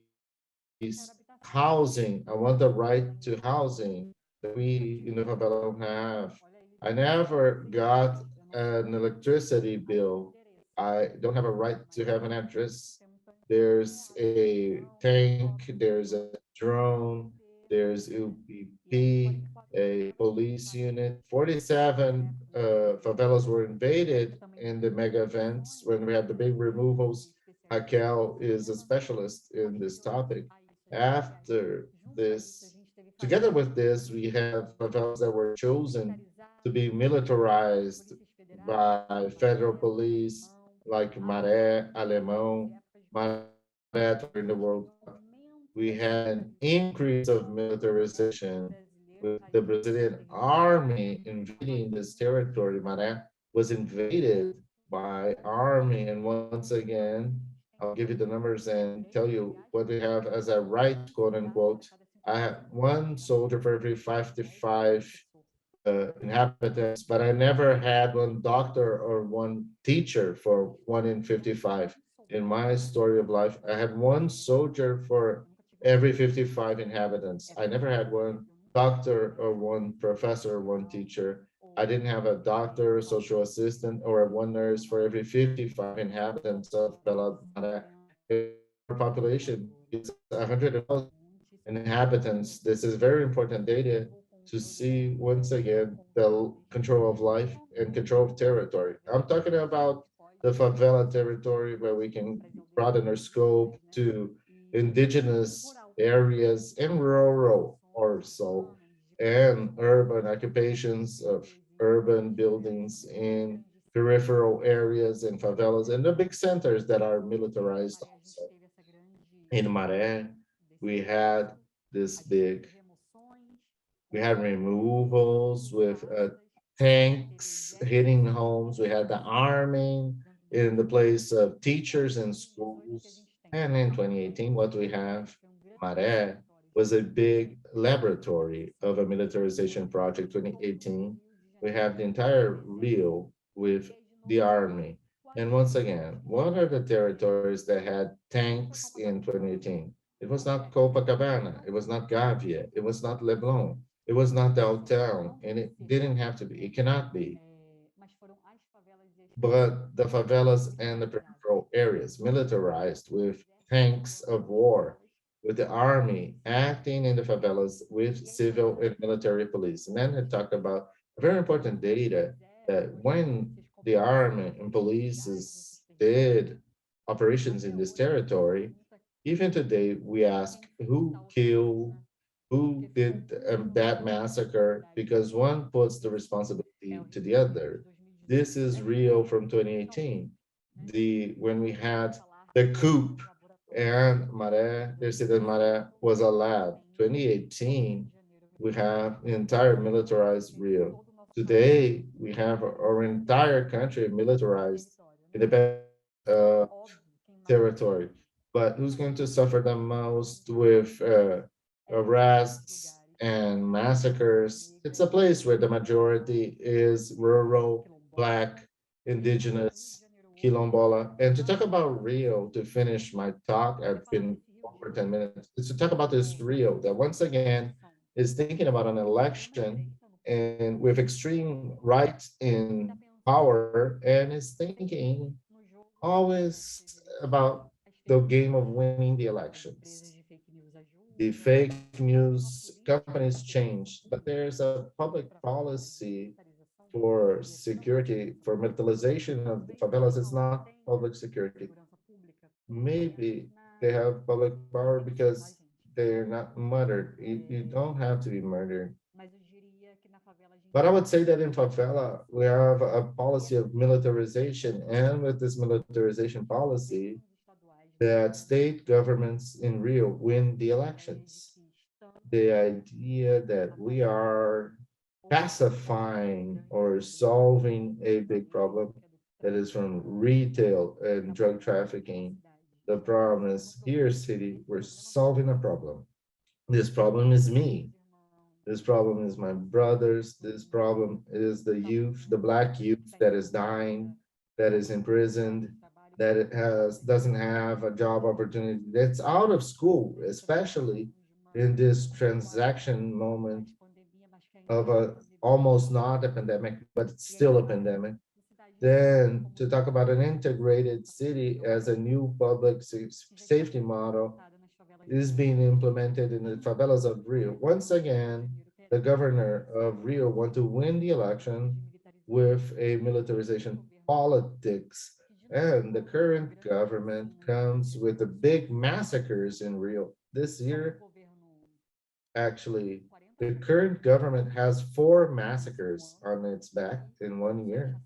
Housing. I want the right to housing that we in the favela don't have. I never got an electricity bill. I don't have a right to have an address. There's a tank, there's a drone, there's UPP, a police unit. 47 favelas were invaded in the mega events when we had the big removals. Raquel is a specialist in this topic. After this, together with this, we have favelas that were chosen to be militarized by federal police like Maré, Alemão, Maré in the World Cup. We had an increase of militarization with the Brazilian army invading this territory. Maré was invaded by army, and once again, I'll give you the numbers and tell you what we have as a right, quote unquote. I have one soldier for every 55 inhabitants, but I never had one doctor or one teacher for 1 in 55. In my story of life, I had one soldier for every 55 inhabitants. I never had one doctor or one professor or one teacher. I didn't have a doctor, social assistant, or one nurse for every 55 inhabitants of Bela. Our population is 100,000 inhabitants. This is very important data to see once again the control of life and control of territory. I'm talking about the favela territory where we can broaden our scope to indigenous areas and rural also, and urban occupations of urban buildings in peripheral areas and favelas and the big centers that are militarized also. In Maré, we had this big, we had removals with tanks hitting homes. We had the arming in the place of teachers in schools. And in 2018, what we have, Maré, was a big laboratory of a militarization project. 2018, we have the entire Rio with the army. And once again, what are the territories that had tanks in 2018? It was not Copacabana, it was not Gavia, it was not Leblon, it was not downtown, and it didn't have to be, it cannot be. But the favelas and the peripheral areas militarized with tanks of war, with the army acting in the favelas with civil and military police. And then it talked about a very important data that when the army and police did operations in this territory, even today we ask who killed, who did that massacre, because one puts the responsibility to the other. This is Rio from 2018, when we had the coup and Maré, President Maré was allowed. 2018, we have the entire militarized Rio. Today, we have our entire country militarized, independent territory. But who's going to suffer the most with arrests and massacres? It's a place where the majority is rural, Black, Indigenous, Quilombola. And to talk about Rio, to finish my talk, I've been over 10 minutes, is to talk about this Rio that once again is thinking about an election and with extreme right in power and is thinking always about the game of winning the elections. The fake news companies change, but there's a public policy for security, for militarization of the favelas. It's not public security. Maybe they have public power because they're not murdered. You don't have to be murdered. But I would say that in favela, we have a policy of militarization, and with this militarization policy, that state governments in Rio win the elections. The idea that we are pacifying or solving a big problem that is from retail and drug trafficking. The problem is here, city, we're solving a problem. This problem is me. This problem is my brothers. This problem is the youth, the Black youth that is dying, that is imprisoned, that it doesn't have a job opportunity, that's out of school, especially in this transaction moment of a almost not a pandemic, but it's still a pandemic. Then to talk about an integrated city as a new public safety model is being implemented in the favelas of Rio. Once again, the governor of Rio want to win the election with a militarization politics. And the current government comes with the big massacres in Rio. This year, actually, the current government has 4 massacres on its back in 1 year.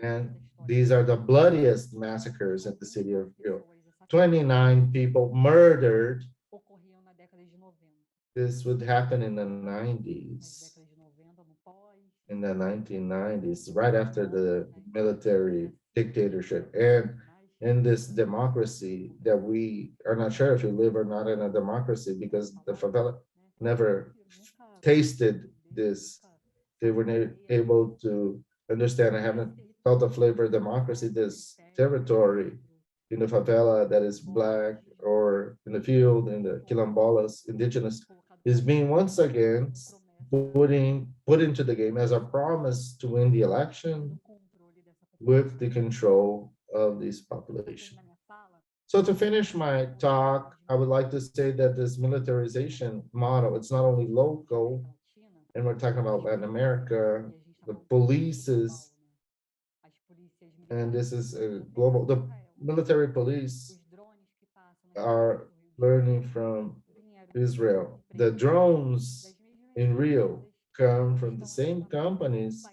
And these are the bloodiest massacres in the city of Rio. 29 people murdered. This would happen in the 90s, in the 1990s, right after the military dictatorship. And in this democracy that we are not sure if we live or not in a democracy because the favela never tasted this. They were not able to understand. I haven't felt the flavor of democracy, this territory in the favela that is Black or in the field, in the quilombolas, indigenous, is being once again put into the game as a promise to win the election with the control of this population. So to finish my talk, I would like to say that this militarization model, it's not only local, and we're talking about Latin America, the polices, and this is a global, the military police are learning from Israel. The drones in Rio come from the same companies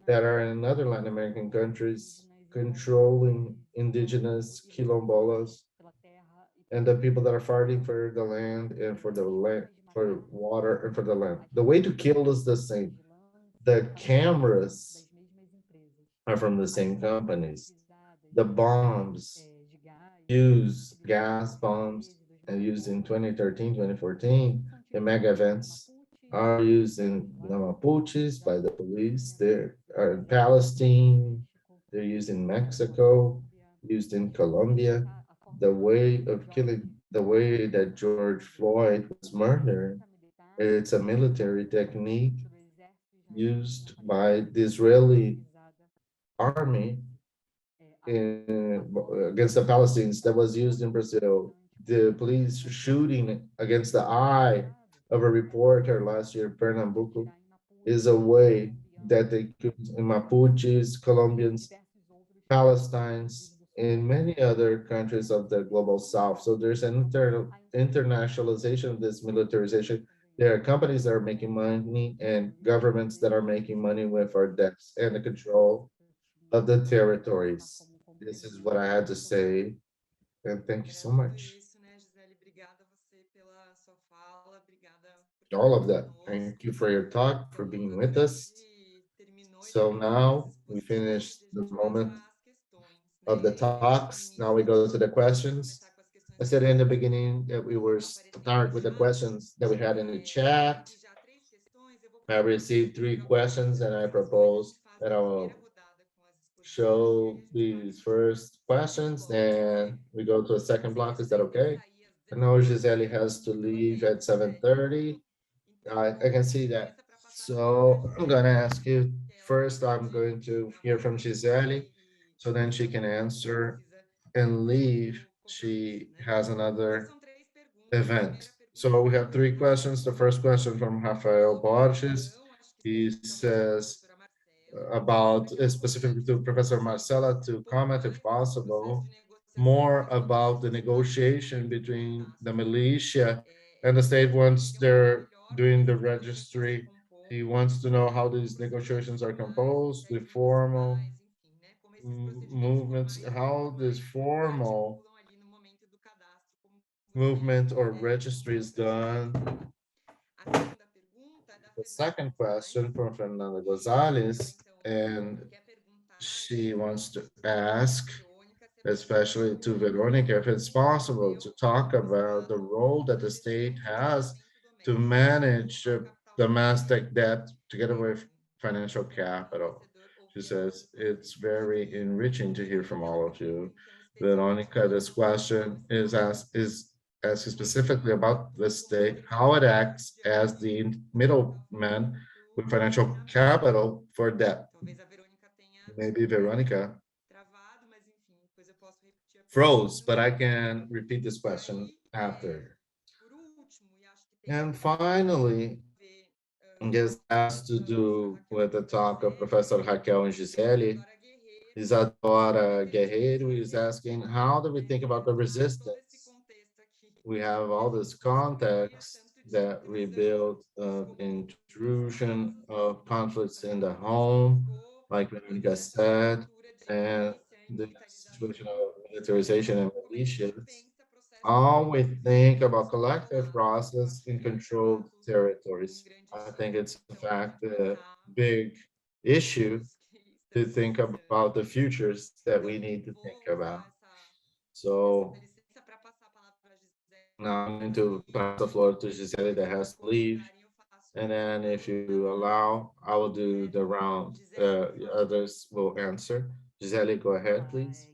that are in other Latin American countries controlling indigenous quilombolas and the people that are fighting for the land and for the land, for water and for the land. The way to kill is the same. The cameras are from the same companies. The bombs use gas bombs and used in 2013, 2014, the mega events are used in Mapuches by the police. They are in Palestine. They're used in Mexico, used in Colombia. The way of killing, the way that George Floyd was murdered, it's a military technique used by the Israeli army against the Palestinians that was used in Brazil. The police shooting against the eye of a reporter last year, Pernambuco, is a way that they could, in Mapuches, Colombians, Palestinians, in many other countries of the global south. So there's an internationalization of this militarization. There are companies that are making money and governments that are making money with our debts and the control of the territories. This is what I had to say, and thank you so much. All of that. Thank you for your talk, for being with us. So now we finished the moment of the talks. Now we go to the questions. I said in the beginning that we were start with the questions that we had in the chat. I received 3 questions and I propose that I will show these first questions, then we go to a second block. Is that okay? I know Gisele has to leave at 7:30. I can see that. So I'm gonna ask you first. I'm going to hear from Gisele, so then she can answer and leave. She has another event. So we have 3 questions. The first question from Rafael Borges. He says, about specifically to Professor Marcella to comment, if possible, more about the negotiation between the militia and the state once they're doing the registry. He wants to know how these negotiations are composed, the formal movements, how this formal movement or registry is done. The second question from Fernanda Gonzalez, and she wants to ask, especially to Veronica, if it's possible to talk about the role that the state has to manage domestic debt together with financial capital. She says, it's very enriching to hear from all of you. Veronica, this question is asking specifically about the state, how it acts as the middleman with financial capital for debt. Maybe Veronica froze, but I can repeat this question after. And finally, this has to do with the talk of Professor Raquel and Gizele. Isadora Guerreiro is asking, how do we think about the resistance? We have all this context that rebuild intrusion of conflicts in the home, like Veronica said, and the situation of militarization and militias. All we think about collective process in controlled territories. I think it's in fact a big issue to think about the futures that we need to think about. So now I'm going to pass the floor to Gisele that has to leave. And then if you allow, I will do the round. Others will answer. Gisele, go ahead, please.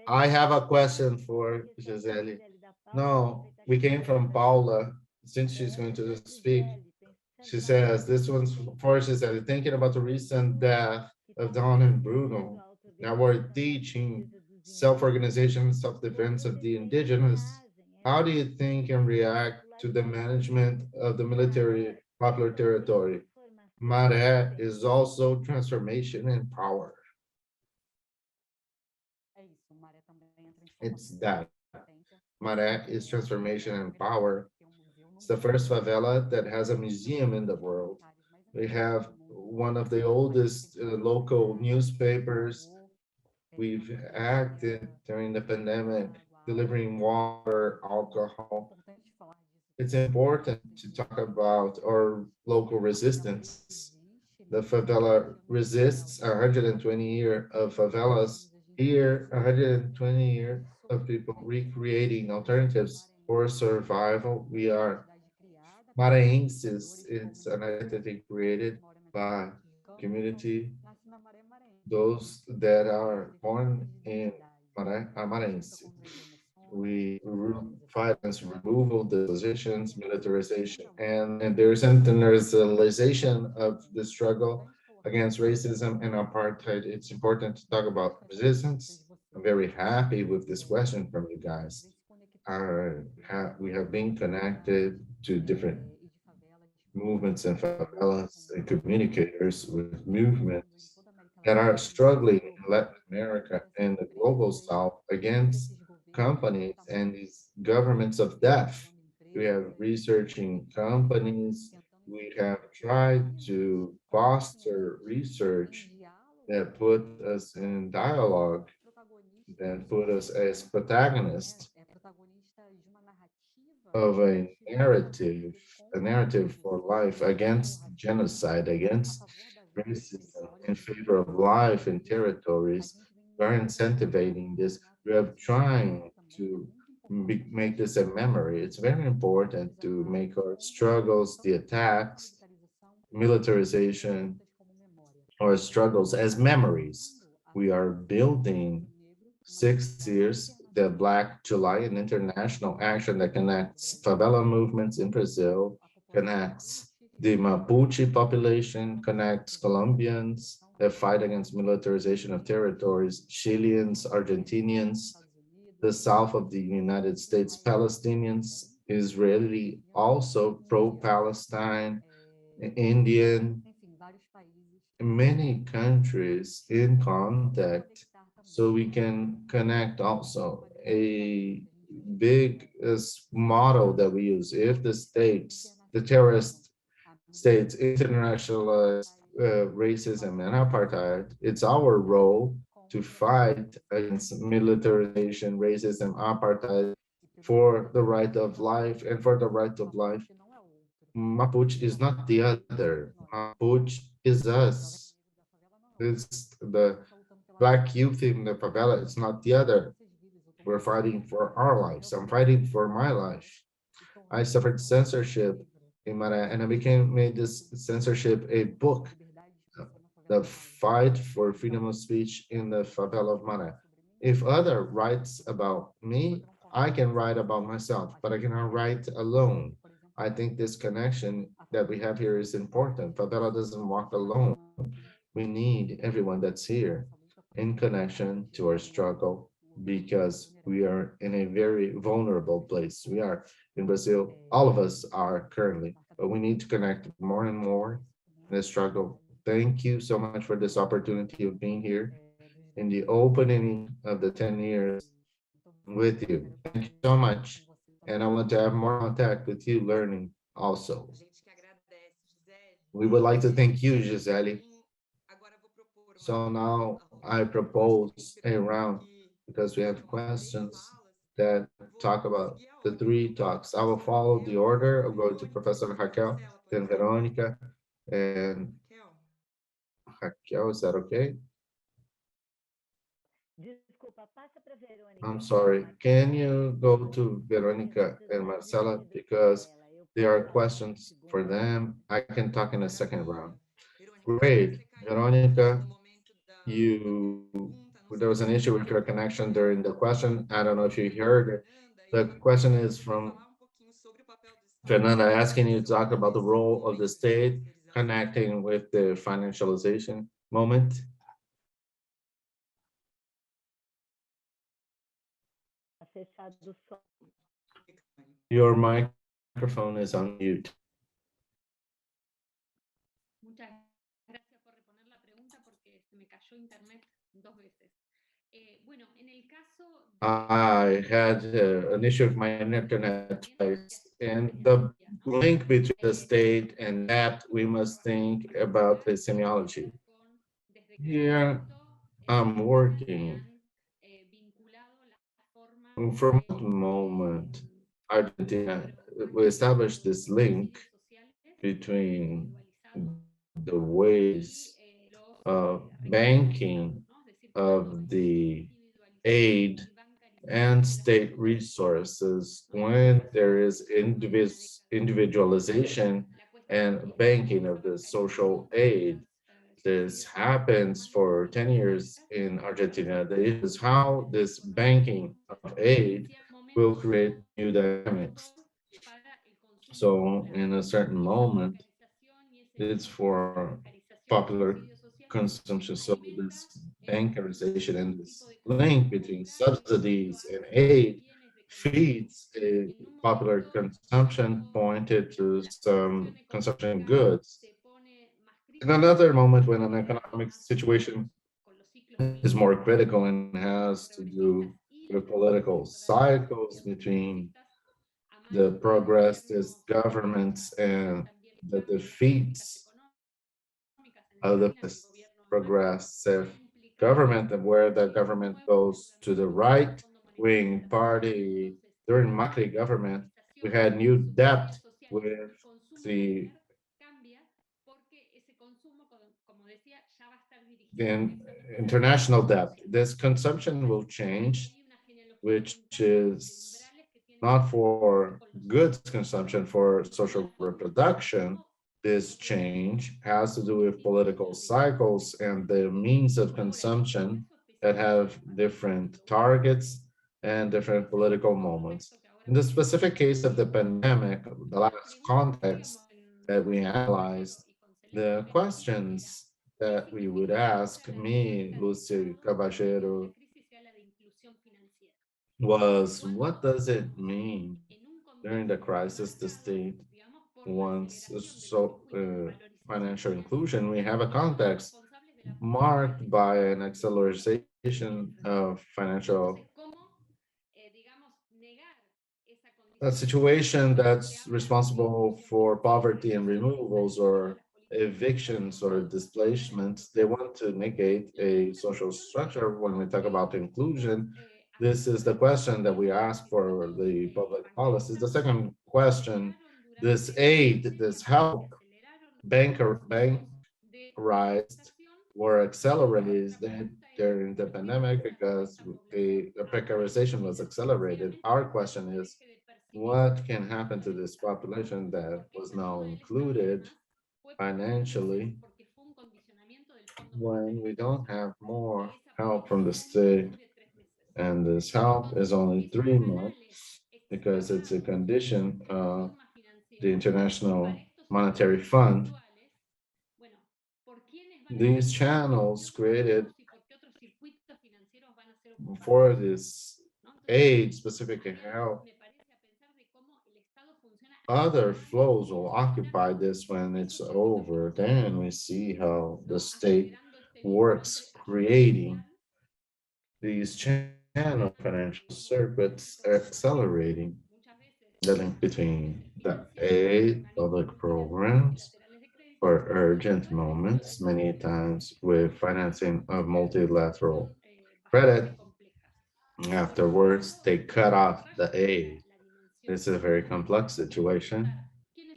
I have a question for Gisele. No, we came from Paula, since she's going to speak. She says, this one's for Gisele, thinking about the recent death of Don and Bruno. Now we're teaching self-organization, self-defense of the indigenous. How do you think and react to the management of the military popular territory? Maré is also transformation and power. It's that. Maré is transformation and power. It's the first favela that has a museum in the world. We have one of the oldest local newspapers. We've acted during the pandemic, delivering water, alcohol. It's important to talk about our local resistance. The favela resists 120 years of favelas. Here, 120 years of people recreating alternatives for survival. We are Maranhenses, it's an identity created by community, those that are born in Maranhense. We fight against removal, dispositions, militarization, and there's internationalization of the struggle against racism and apartheid. It's important to talk about resistance. I'm very happy with this question from you guys. We have been connected to different movements and favelas and communicators with movements that are struggling in Latin America and the global South against companies and these governments of death. We have researching companies. We have tried to foster research that put us in dialogue, that put us as protagonists of a narrative for life against genocide, against racism, in favor of life in territories. We are incentivizing this. We are trying to make this a memory. It's very important to make our struggles, the attacks, militarization, our struggles as memories. We are building 6 years, the Black July, an international action that connects favela movements in Brazil, connects the Mapuche population, connects Colombians that fight against militarization of territories, Chileans, Argentinians, the South of the United States, Palestinians, Israeli, also pro-Palestine, Indian, many countries in contact, so we can connect also a big model that we use. If the states, the terrorist states internationalize racism and apartheid, it's our role to fight against militarization, racism, apartheid, for the right of life. And for the right of life, Mapuche is not the other. Mapuche is us. It's the Black youth in the favela. It's not the other. We're fighting for our lives. I'm fighting for my life. I suffered censorship in Mara, and I became made this censorship a book, the fight for freedom of speech in the favela of Mara. If other writes about me, I can write about myself, but I cannot write alone. I think this connection that we have here is important. Favela doesn't walk alone. We need everyone that's here in connection to our struggle, because we are in a very vulnerable place. We are in Brazil, all of us are currently, but we need to connect more and more in the struggle. Thank you so much for this opportunity of being here in the opening of the 10 years with you. Thank you so much. And I want to have more contact with you learning also. We would like to thank you, Gisele. So now I propose a round, because we have questions that talk about the three talks. I will follow the order. I'll go to Professor Raquel, then Veronica, and Raquel, is that okay? I'm sorry. Can you go to Veronica and Marcella, because there are questions for them. I can talk in a second round. Great. Veronica, there was an issue with your connection during the question. I don't know if you heard it. The question is from Fernanda, asking you to talk about the role of the state connecting with the financialization moment. Your microphone is on mute. Muchas gracias por reponer la pregunta porque se me cayó internet 2 veces. Bueno, en el caso I had an issue with my internet twice, and the link between the state and that, we must think about the semiology. Here, I'm working from that moment. Argentina, we established this link between the ways of banking, of the aid and state resources. When there is individualization and banking of the social aid, this happens for 10 years in Argentina. The issue is how this banking of aid will create new dynamics. So in a certain moment, it's for popular consumption. So this bankarization and this link between subsidies and aid feeds a popular consumption pointed to some consumption goods. In another moment, when an economic situation is more critical and has to do with political cycles between the progressive governments and the defeats of the progressive government, and where the government goes to the right wing party. During Macri government, we had new debt with the the international debt. This consumption will change, which is not for goods consumption, for social reproduction. This change has to do with political cycles and the means of consumption that have different targets and different political moments. In the specific case of the pandemic, the last context that we analyzed, the questions that we would ask me, Lucy Caballero, was what does it mean during the crisis the state wants financial inclusion? We have a context marked by an acceleration of financial a situation that's responsible for poverty and removals or evictions or displacements. They want to negate a social structure. When we talk about inclusion, this is the question that we ask for the public policies. The second question, this aid, this help, bankarized were accelerated during the pandemic because the precarization was accelerated. Our question is, what can happen to this population that was now included financially when we don't have more help from the state? And this help is only 3 months because it's a condition of the International Monetary Fund. These channels created for this aid, specific help, other flows will occupy this when it's over. Then we see how the state works creating these channel financial circuits, accelerating the link between the aid, public programs for urgent moments, many times with financing of multilateral credit. Afterwards, they cut off the aid. This is a very complex situation.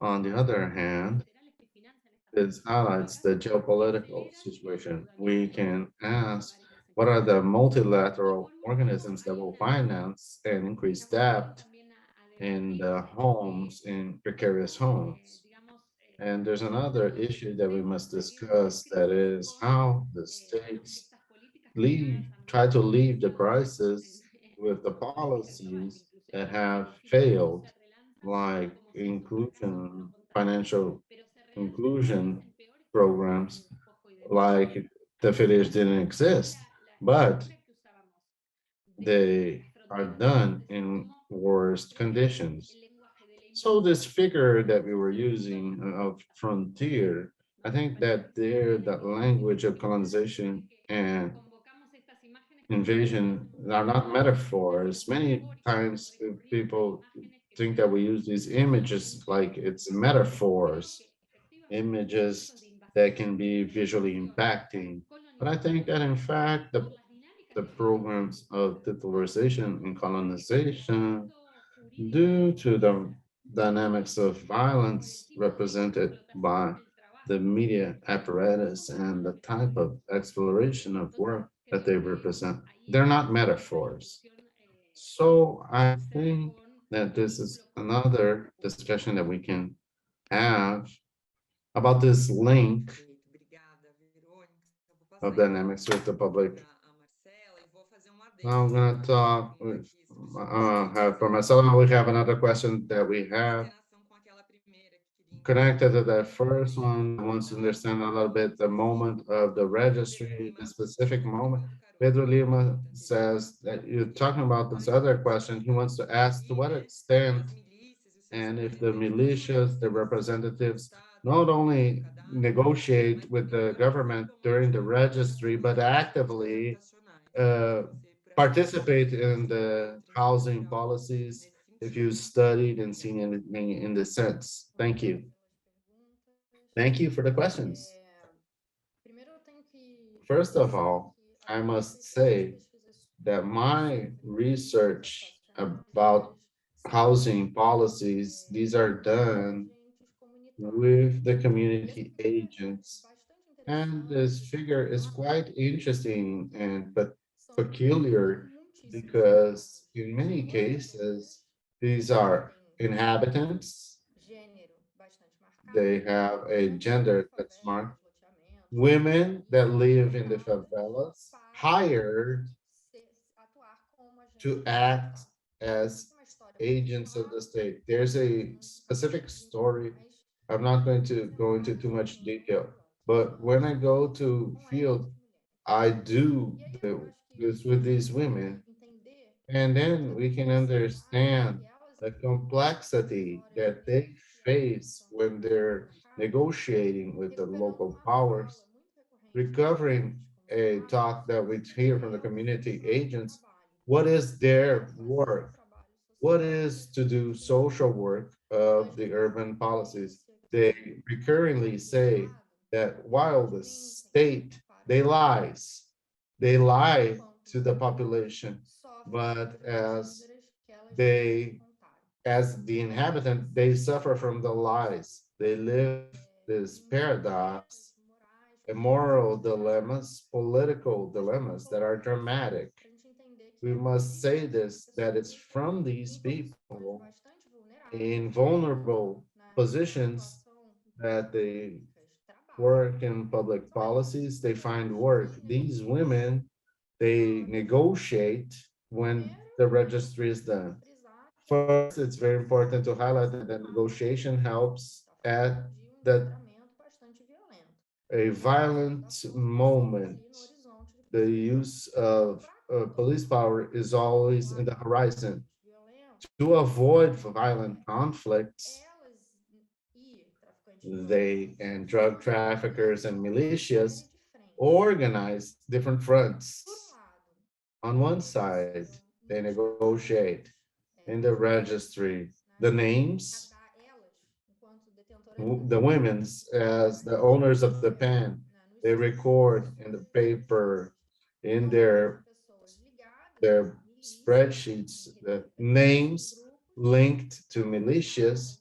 On the other hand, this highlights the geopolitical situation. We can ask, what are the multilateral organisms that will finance and increase debt in the homes, in precarious homes? And there's another issue that we must discuss, that is how the states try to leave the crisis with the policies that have failed, like inclusion, financial inclusion programs, like the figures didn't exist, but they are done in worst conditions. So this figure that we were using of frontier, I think that there, that language of colonization and invasion are not metaphors. Many times people think that we use these images like it's metaphors, images that can be visually impacting. But I think that in fact, the programs of titularization and colonization, due to the dynamics of violence represented by the media apparatus and the type of exploration of work that they represent, they're not metaphors. So I think that this is another discussion that we can have about this link of dynamics with the public. Now I'm going to talk with, for Marcella, we have another question that we have connected to that first one. Wants to understand a little bit the moment of the registry, the specific moment. Pedro Lima says that you're talking about this other question. He wants to ask to what extent and if the militias, the representatives, not only negotiate with the government during the registry, but actively uh, participate in the housing policies, if you studied and seen anything in this sense. Thank you. Thank you for the questions. First of all, I must say that my research about housing policies, these are done with the community agents. And this figure is quite interesting and but peculiar because in many cases, these are inhabitants, they have a gender that's marked, women that live in the favelas, hired to act as agents of the state. There's a specific story. I'm not going to go into too much detail, but when I go to field, I do this with these women, and then we can understand the complexity that they face when they're negotiating with the local powers, recovering a talk that we hear from the community agents. What is their work? What is to do social work of the urban policies? They recurringly say that while the state, they lie to the population, but they, as the inhabitant, they suffer from the lies. They live this paradox, moral dilemmas, political dilemmas that are dramatic. We must say this, that it's from these people in vulnerable positions that they work in public policies, they find work. These women, they negotiate when the registry is done. First, it's very important to highlight that the negotiation helps at that a violent moment. The use of police power is always in the horizon. To avoid violent conflicts, they and drug traffickers and militias organize different fronts. On one side, they negotiate in the registry the names, the women's as the owners of the pen. They record in the paper, in their spreadsheets, the names linked to militias,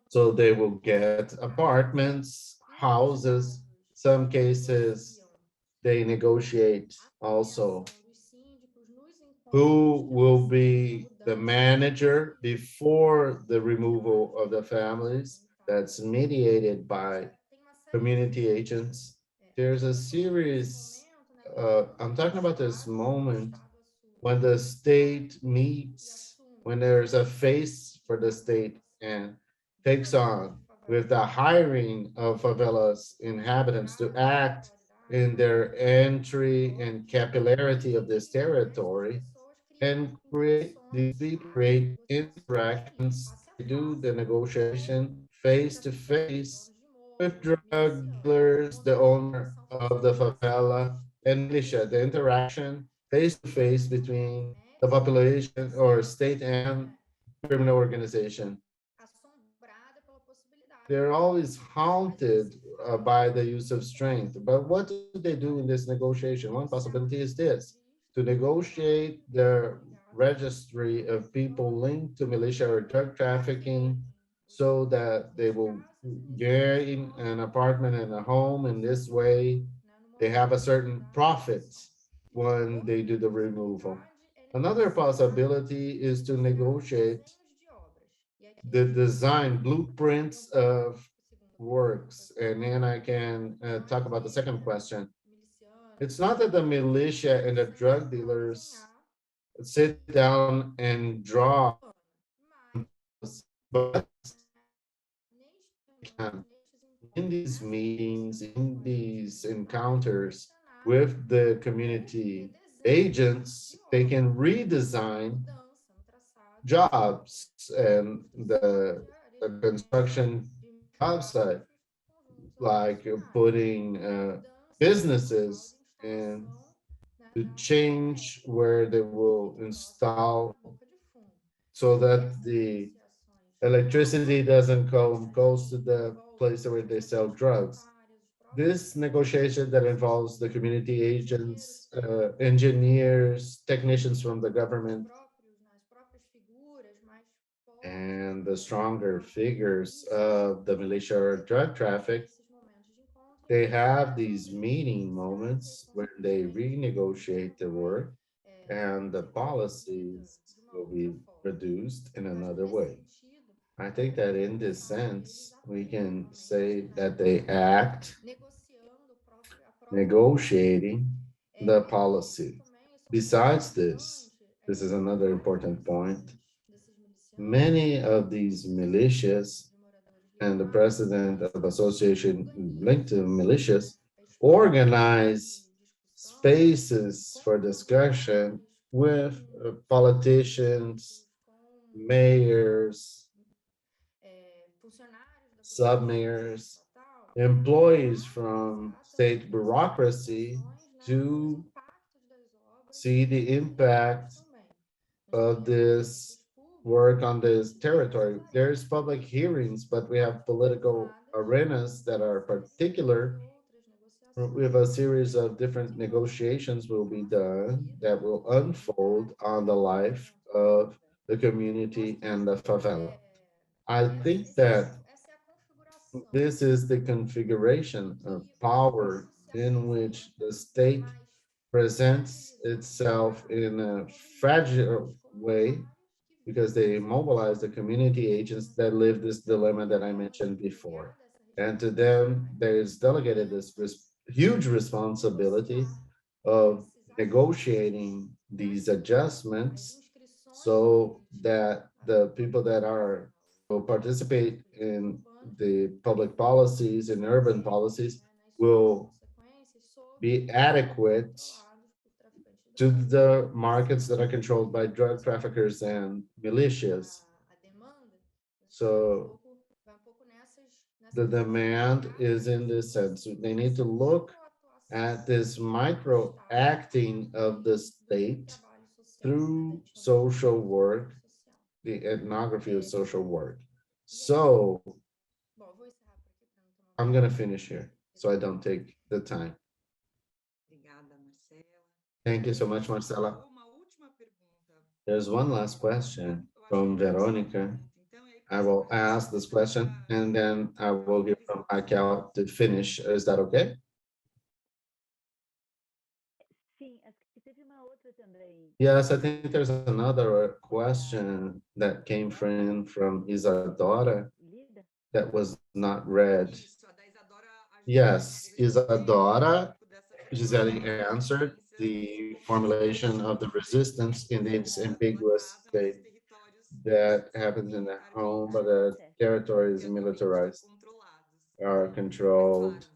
so they will get apartments, houses. Some cases they negotiate also who will be the manager before the removal of the families. That's mediated by community agents. There's a series, I'm talking about this moment when the state meets, when there's a face for the state and takes on with the hiring of favelas inhabitants to act in their entry and capillarity of this territory and create these people create interactions. They do the negotiation face to face with drug dealers, the owner of the favela, and militia. The interaction face to face between the population or state and criminal organization. They're always haunted by the use of strength. But what do they do in this negotiation? One possibility is this: to negotiate the registry of people linked to militia or drug trafficking so that they will gain an apartment and a home. In this way, they have a certain profit when they do the removal. Another possibility is to negotiate the design blueprints of works. And then I can talk about the second question. It's not that the militia and the drug dealers sit down and draw, but in these meetings, in these encounters with the community agents, they can redesign jobs and the construction job site, like putting businesses in to change where they will install so that the electricity doesn't come goes to the place where they sell drugs. This negotiation that involves the community agents, engineers, technicians from the government, and the stronger figures of the militia or drug traffic, they have these meeting moments when they renegotiate the work and the policies will be reduced in another way. I think that in this sense, we can say that they act negotiating the policy. Besides this, this is another important point. Many of these militias and the president of association linked to militias organize spaces for discussion with politicians, mayors, sub-mayors, employees from state bureaucracy to see the impact of this work on this territory. There's public hearings, but we have political arenas that are particular. We have a series of different negotiations will be done that will unfold on the life of the community and the favela. I think that this is the configuration of power in which the state presents itself in a fragile way because they mobilize the community agents that live this dilemma that I mentioned before. And to them, there is delegated this huge responsibility of negotiating these adjustments so that the people that are will participate in the public policies and urban policies will be adequate to the markets that are controlled by drug traffickers and militias. So the demand is in this sense. They need to look at this micro acting of the state through social work, the ethnography of social work. So I'm going to finish here so I don't take the time. Thank you so much, Marcella. There's one last question from Verónica. I will ask this question and then I will give from Raquel to finish. Is that okay? Yes, I think there's another question that came from Isadora that was not read. Yes, Isadora, Gizele answered the formulation of the resistance in this ambiguous state that happens in the home, but the territory is militarized, are controlled.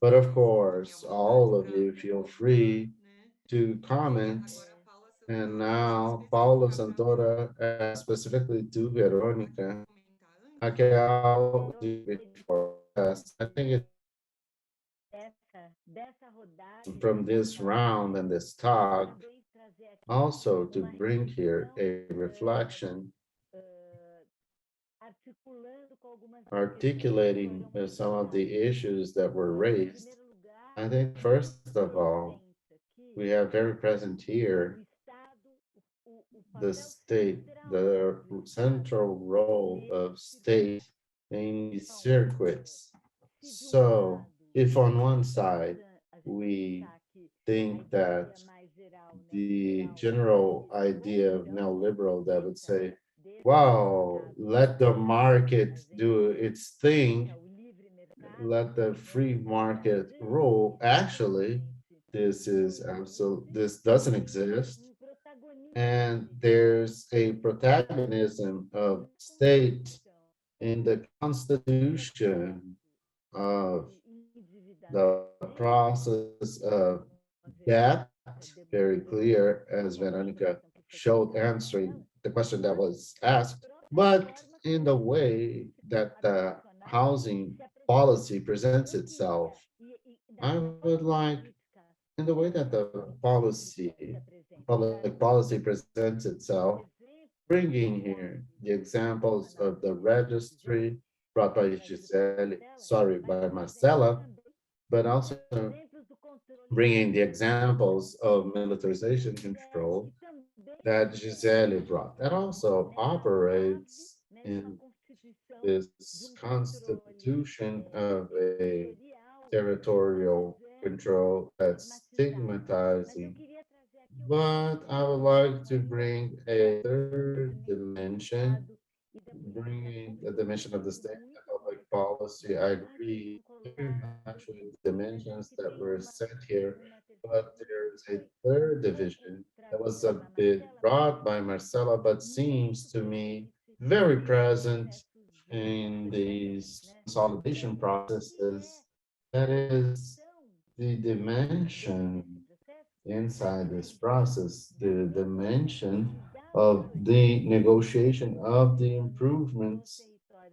But of course, all of you feel free to comment. And now, Paulo Santora, specifically to Verónica, Raquel, before, yes, I think it's from this round and this talk, also to bring here a reflection, articulating some of the issues that were raised. I think, first of all, we have very present here the state, the central role of state in these circuits. So if on one side we think that the general idea of neoliberal that would say, wow, let the market do its thing, let the free market rule. Actually, this doesn't exist. And there's a protagonism of state in the constitution of the process of debt, very clear, as Veronica showed answering the question that was asked, but in the way that the housing policy presents itself, I would like, in the way that the public policy presents itself, bringing here the examples of the registry brought by Gisele, sorry, by Marcella, but also bringing the examples of militarization control that Gisele brought. That also operates in this constitution of a territorial control that's stigmatizing. But I would like to bring a third dimension, bringing the dimension of the state and public policy. I agree very much with the dimensions that were set here, but there's a third division that was a bit brought by Marcella, but seems to me very present in these consolidation processes. That is the dimension inside this process, the dimension of the negotiation of the improvements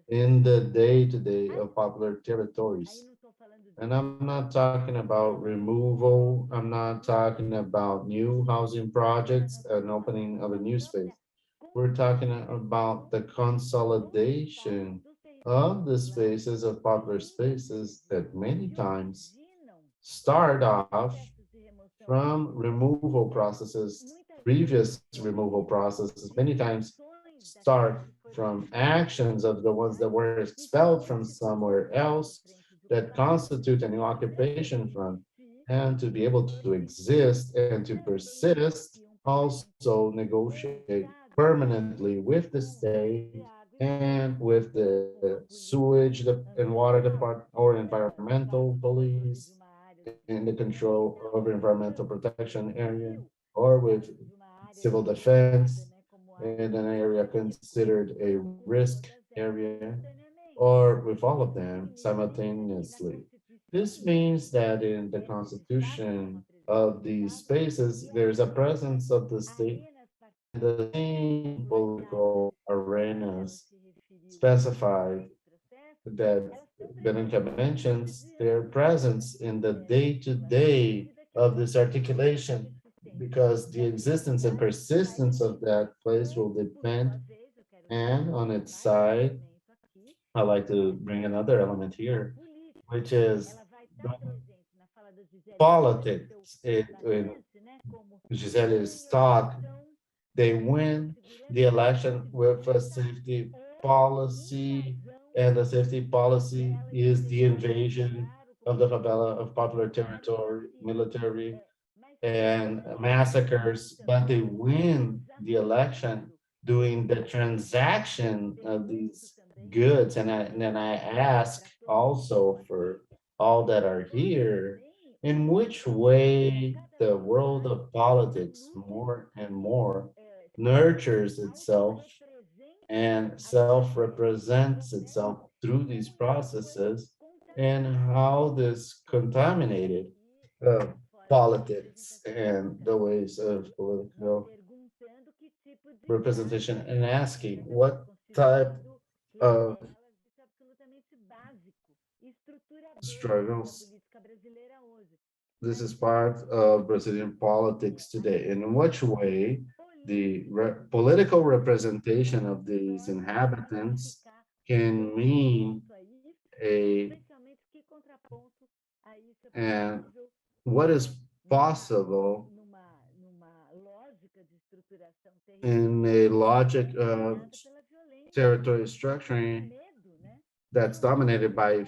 in the day-to-day of popular territories. And I'm not talking about removal, I'm not talking about new housing projects and opening of a new space. We're talking about the consolidation of the spaces of popular spaces that many times start off from removal processes, previous removal processes, many times start from actions of the ones that were expelled from somewhere else that constitute a new occupation from, and to be able to exist and to persist, also negotiate permanently with the state and with the sewage and water department or environmental police in the control of environmental protection area, or with civil defense in an area considered a risk area, or with all of them simultaneously. This means that in the constitution of these spaces, there's a presence of the state in the same political arenas specified that Veronica mentions, their presence in the day-to-day of this articulation, because the existence and persistence of that place will depend, and on its side, I like to bring another element here, which is the politics. In Gisele's talk, they win the election with a safety policy, and the safety policy is the invasion of the favela of popular territory, military, and massacres, but they win the election doing the transaction of these goods. And then I ask also for all that are here, in which way the world of politics more and more nurtures itself and self-represents itself through these processes, and how this contaminated uh, politics and the ways of political representation, and asking what type of struggles this is part of Brazilian politics today, and in which way the political representation of these inhabitants can mean a, and what is possible in a logic of territory structuring that's dominated by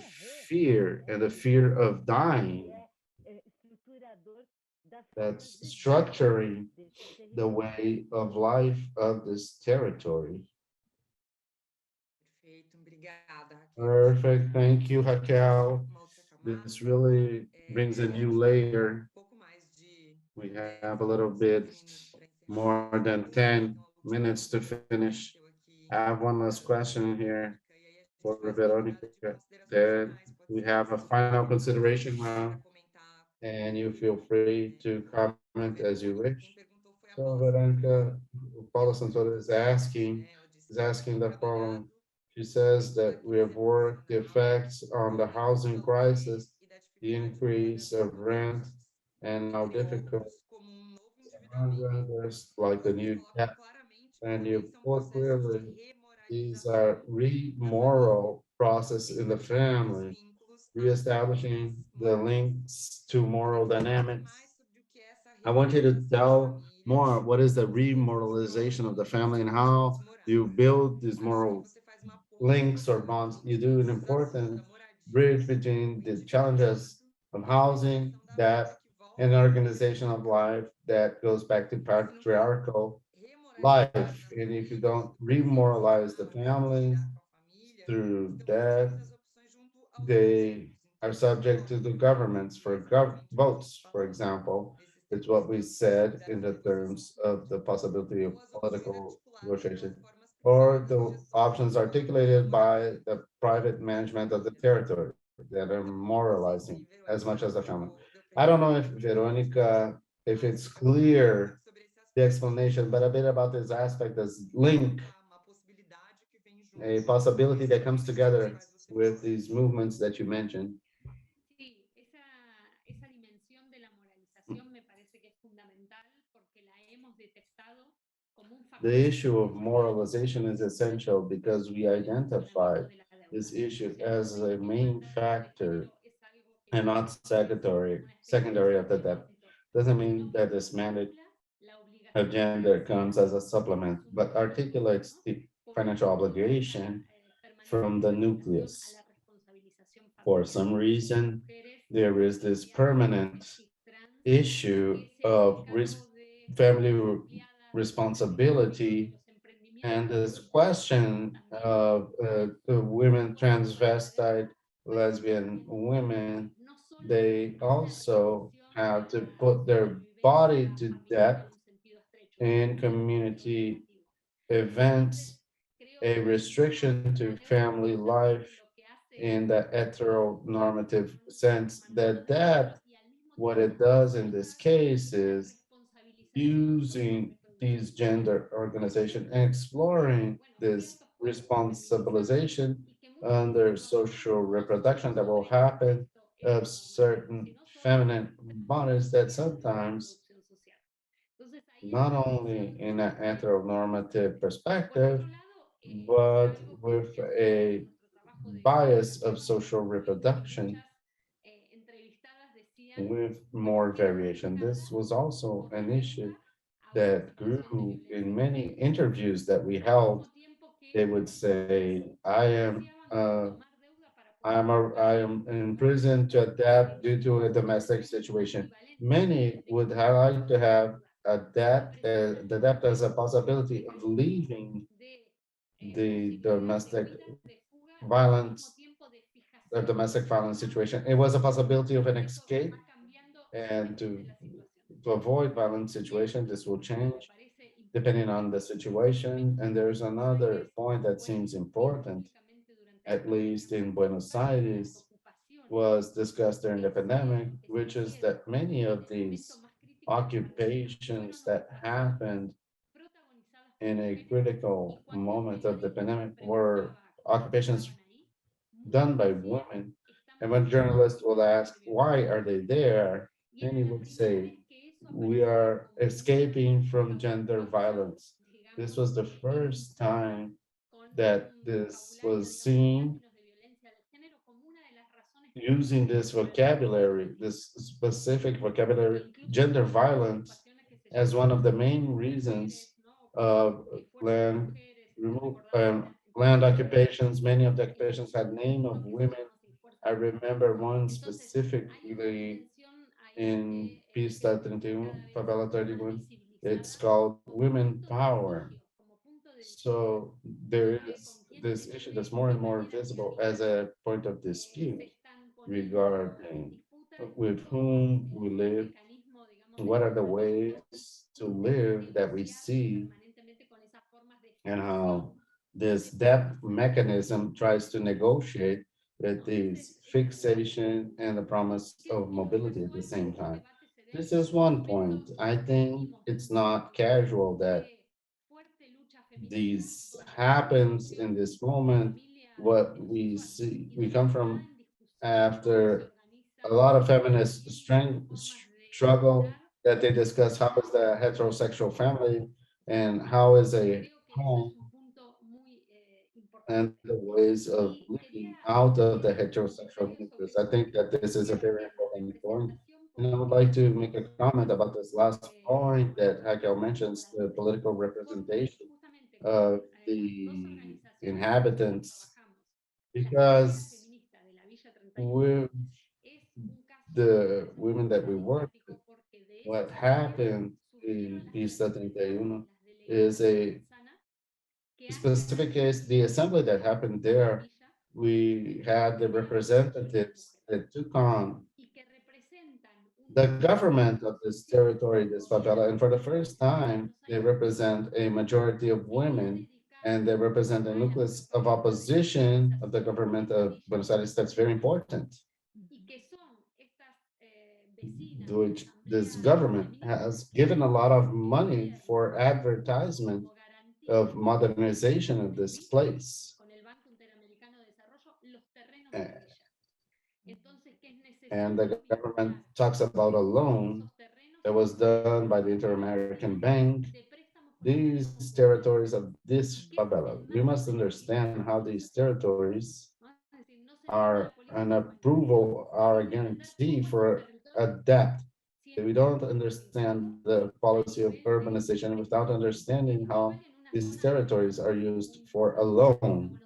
fear and the fear of dying. that's structuring the way of life of this territory. Perfeito, obrigada, Raquel. Perfect. Thank you, Raquel. Uma outra camada. This really brings a new layer. Pouco mais de We 10 have a little minutos, bit enfim, para encerrar. more than Vou fazer 10 então a última minutes to pergunta que finish. apareceu aqui I have one last para question here Verônica, e aí a gente for faz uma rodada de Veronica. considerações Then finais. Pode we ser que have a vocês tiverem final alguma coisa consideration para round, comentar and you feel free to comment as you Verônica. Quem wish. perguntou foi a So Rosa. Veronica, Paula Ela Santoro perguntou is se, asking, ela disse is que a gente asking tem the following. trabalhado She says na that we crise have worked the habitacional effects on the e a housing redução crisis, e da the dificuldade do increase pagamento of dos rent, impostos, and how entre difficult. outros, como um novo And endividamento. there's E like the vocês new colocam cap, claramente que and também you são put processos de clearly these remoralização are da família, re-moral process in the reestabelecendo os family, vínculos reestablishing afetivos the morais. links to Queria moral que falasse dynamics. mais sobre o que é essa I want you to remoralização de tell família more what is the e dos vínculos remoralization of the próximos family and e juntos how you morais. build these Assim, moral você faz uma ponte links or entre a bonds. You do an problematização important da moradia, bridge between o the challenges endividamento of e a housing, organização da vida that, que and volta para o organization of patriarcado. life that goes back to E se não for patriarchal life. remoralizadas as And if you famílias, don't por exemplo, se remoralize the a mãe family brigar com a família, through então ela tem that, muitas opções junto aos they governos. Então, are o que subject to coloca the aqui, governments e for esse é um exemplo que a gente votes, for falou example. nesses It's tempos what we said da in the normalização terms of the política, possibility of ou as opções political articuladas pelas negotiation, formas or privadas de the gestão options da articulated by moradia, the private como as management of the famílias. territory that are Então, não sei moralizing se, as Verônica, much as the family. deu para I don't know entender if mais ou menos Veronica, if mais it's sobre essa pergunta, clear, sobre esse the aspecto explanation, but a bit about this aspect, this link, uma possibilidade que vem a junto com possibility esses that comes movimentos dos together quais você with falou. these movements that you mentioned. Sí, esa dimensión de la moralización me parece que es fundamental porque la hemos detectado como un The factor issue of esencial moralization is essential because we en el identified funcionamiento de la deuda. this O issue sea, no as es a que main la deuda de factor género es algo and que not es una especie de secondary of the debt. suplemento, Doesn't sino mean que that this mandate articula la of obligación gender comes financiera as a desde supplement, su but núcleo, articulates ¿no? the Por un financial lado, esta obligation permanente from the vinculación a nucleus. la responsabilización For familiar some de las reason, mujeres, there is this lesbianas, permanent travestis, trans, issue que se hacen of cargo de family las empleadas domésticas, de responsibility los and emprendimientos, this pero question también of the women, cuando van a la transvestite, deuda, parece que lesbian tenemos women, no solo they una also restricción have de to la put their body supervivencia to familiar death en un sentido estrecho, in sino también en lo community negativo. events, Entonces, creo a que restriction la to deuda family life justamente lo que hace in es the convertirse heteronormative en una sense. permanente That deuda y al mismo what it tiempo does in this implica case una is responsabilización sobre using los these feminicidios. gender organization and Porque, exploring bueno, this ciertos cuerpos feminizados responsabilization y que muchas under veces no social solo son reproduction that will sobre happen of esto normal, certain sino son feminine bodies that transversales a la sometimes, reproducción social. Entonces ahí not esta only división in es an heteronormative por otro perspective, lado, es but algo with que ha sido en a nuestro trabajo de bias of investigación social reproduction muchas entrevistadas decían with bueno, more queda variation. reflejada This was also por la an deuda issue a una that situación de grew in violencia de many género, interviews that we al mismo held. tiempo They que would muchas say, "I deseábamos tomar deuda para poder I pagar am in por prison to adapt due to a situaciones domestic de situation." ambivalencia Many de would cómo poder like to pagar la have deuda. a La debt, presión the debt as a allí fue possibility of mecanismo leaving de the posibilidades de domestic huida, de fuga y al mismo violence, tiempo de or fijación domestic violence emocional situation. It was a possibility of an y eso escape, va cambiando and depende de la situación. to avoid violent Y esto situation, this es will algo que me change parece depending importante on the porque situation. And there's Buenos another Aires point that fue seems important, científicamente durante la at least pandemia in muy Buenos importante que las Aires, ocupaciones was discussed during the pandemic, que se which is hicieron that many en of el momento these más crítico de la pandemia occupations fueron that ocupaciones happened protagonizadas por in a mujeres y critical cuando el moment of the periodista les pandemic were preguntaba a quienes occupations estaban ahí, done muchos by decían, women. And estamos when huyendo de journalists will situaciones ask, de why violencia de are they género. there? Y era Many la would primera say, vez que eso we aparecía are como una escaping from gender causa, violence. This digamos, was the first vinculada time con that un this vocabulario, was digamos, en seen términos de violencia de género, como una de las razones using principales this para la ocupación. vocabulary, this specific Que vocabulary, incluso gender hubo violence, ocupaciones que se as one llamaban of the ocupaciones main de reasons mujeres, ¿no? of Fuerza de land mujeres, estoy recordando land entre occupations. Many of the occupations y had name of uno que se women. llamaba así, Fuerza I de mujeres. remember one Entonces, hay una specifically dimensión in Pista 31, Favela 31, it's called Women Power. So there is this issue that's more and more visible as a point of dispute regarding with whom we live, what are the ways to live that we see, and how this depth mechanism tries to negotiate with these fixation and the promise of mobility at the same time. This is one point. I think it's not casual that these happens in this moment. What we see, we come from after a lot of feminist struggle that they discuss how is the heterosexual family and how is a home and the ways of living out of the heterosexual nucleus. I think that this is a very important point. And I would like to make a comment about this last point that Raquel mentions, the political representation of the inhabitants, because with the women that we work with, what happened in Pista 31 is a specific case, the assembly that happened there, we had the representatives that took on the government of this territory, this favela, and for the first time, they represent a majority of women, and they represent a nucleus of opposition of the government of Buenos Aires. That's very important, which this government has given a lot of money for advertisement of modernization of this place. And the government talks about a loan that was done by the Inter-American Bank. These territories of this favela, we must understand how these territories are an approval, are a guarantee for a debt. We don't understand the policy of urbanization without understanding how these territories are used for a loan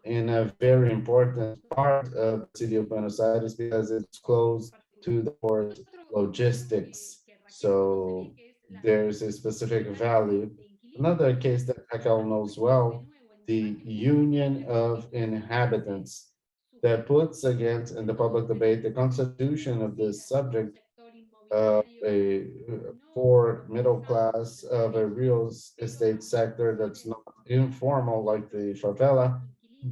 in a very important part of the city of Buenos Aires because it's close to the port logistics. So there's a specific value. Another case that Raquel knows well, the Union of Inhabitants that puts against in the public debate the constitution of this subject of a poor middle class of a real estate sector that's not informal like the favela,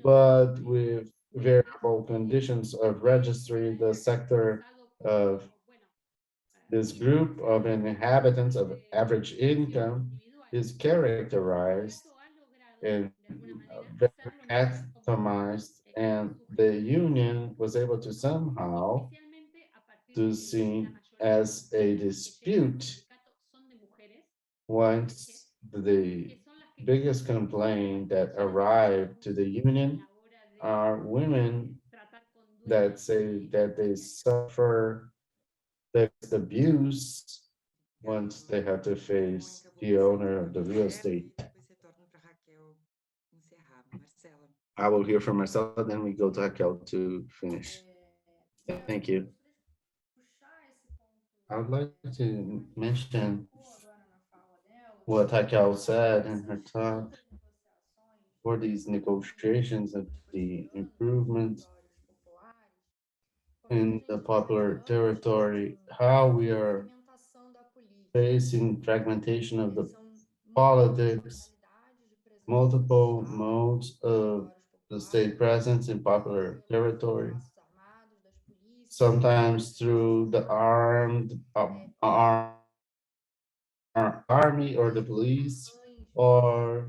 but with variable conditions of registry, the sector of this group of inhabitants of average income is characterized and very atomized, and the union was able to somehow to see as a dispute once the biggest complaint that arrived to the union are women that say that they suffer the abuse once they have to face the owner of the real estate. I will hear from Marcella, then we go to Raquel to finish. Thank you. I would like to mention what Raquel said in her talk for these negotiations of the improvement in the popular territory, how we are facing fragmentation of the politics, multiple modes of the state presence in popular territory, sometimes through the army or the police, or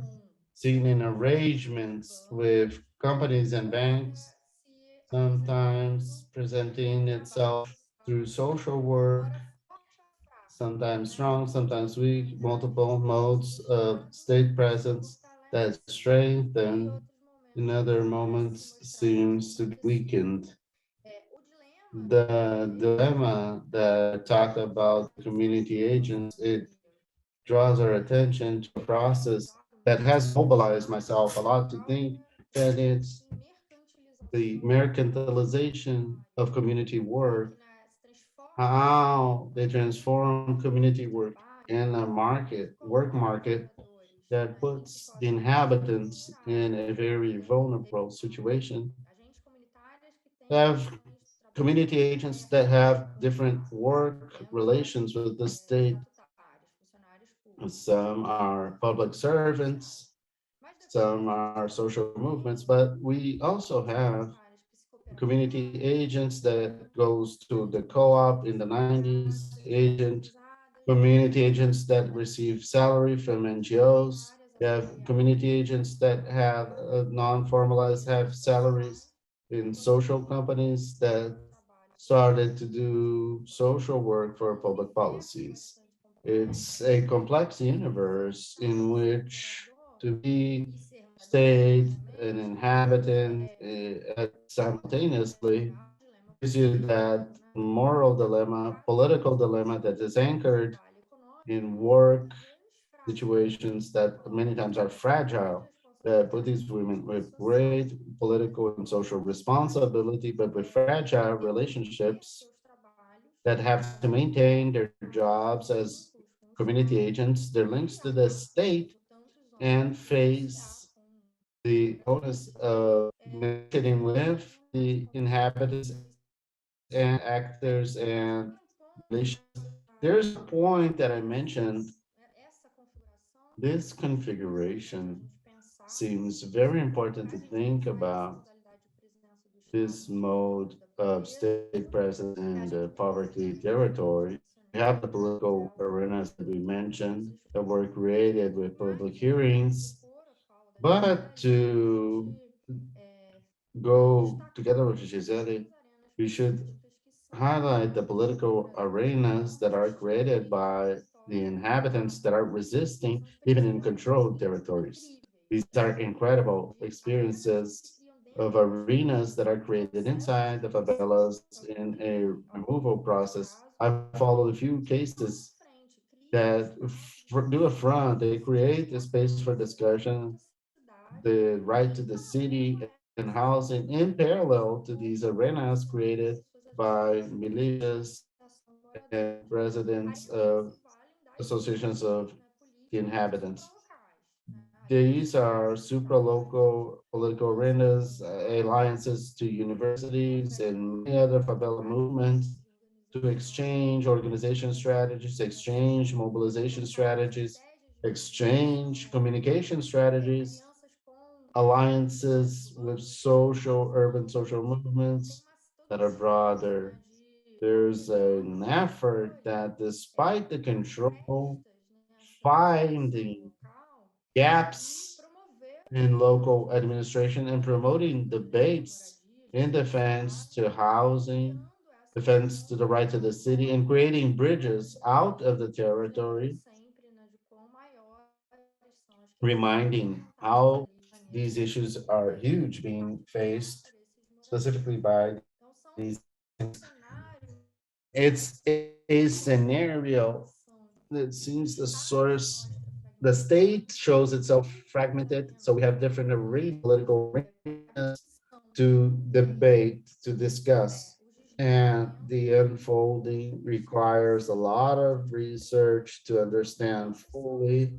seen in arrangements with companies and banks, sometimes presenting itself through social work, sometimes strong, sometimes weak, multiple modes of state presence that strengthen, in other moments seems to be weakened. The dilemma that I talked about community agents, it draws our attention to a process that has mobilized myself a lot to think that it's the mercantilization of community work, how they transform community work in a work market that puts the inhabitants in a very vulnerable situation. Have community agents that have different work relations with the state. Some are public servants, some are social movements, but we also have community agents that goes to the co-op in the 90s, community agents that receive salary from NGOs. You have community agents that have non-formalized have salaries in social companies that started to do social work for public policies. It's a complex universe in which to be state an inhabitant simultaneously gives you that moral dilemma, political dilemma that is anchored in work situations that many times are fragile, that put these women with great political and social responsibility, but with fragile relationships that have to maintain their jobs as community agents, their links to the state, and face the onus of negotiating with the inhabitants and actors and militias. There's a point that I mentioned. This configuration seems very important to think about this mode of state presence in the poverty territory. We have the political arenas that we mentioned that were created with public hearings, but to go together with Gisele, we should highlight the political arenas that are created by the inhabitants that are resisting, even in controlled territories. These are incredible experiences of arenas that are created inside the favelas in a removal process. I followed a few cases that do a front, they create a space for discussion, the right to the city and housing in parallel to these arenas created by militias and presidents of associations of the inhabitants. These are supra-local political arenas, alliances to universities and many other favela movements to exchange organization strategies, exchange mobilization strategies, exchange communication strategies, alliances with urban social movements that are broader. There's an effort that despite the control, finding gaps in local administration and promoting debates in defense to housing, defense to the right to the city, and creating bridges out of the territory, reminding how these issues are huge being faced specifically by these inhabitants. It's a scenario that seems the source, the state shows itself fragmented. So we have different political arenas to debate, to discuss. And the unfolding requires a lot of research to understand fully.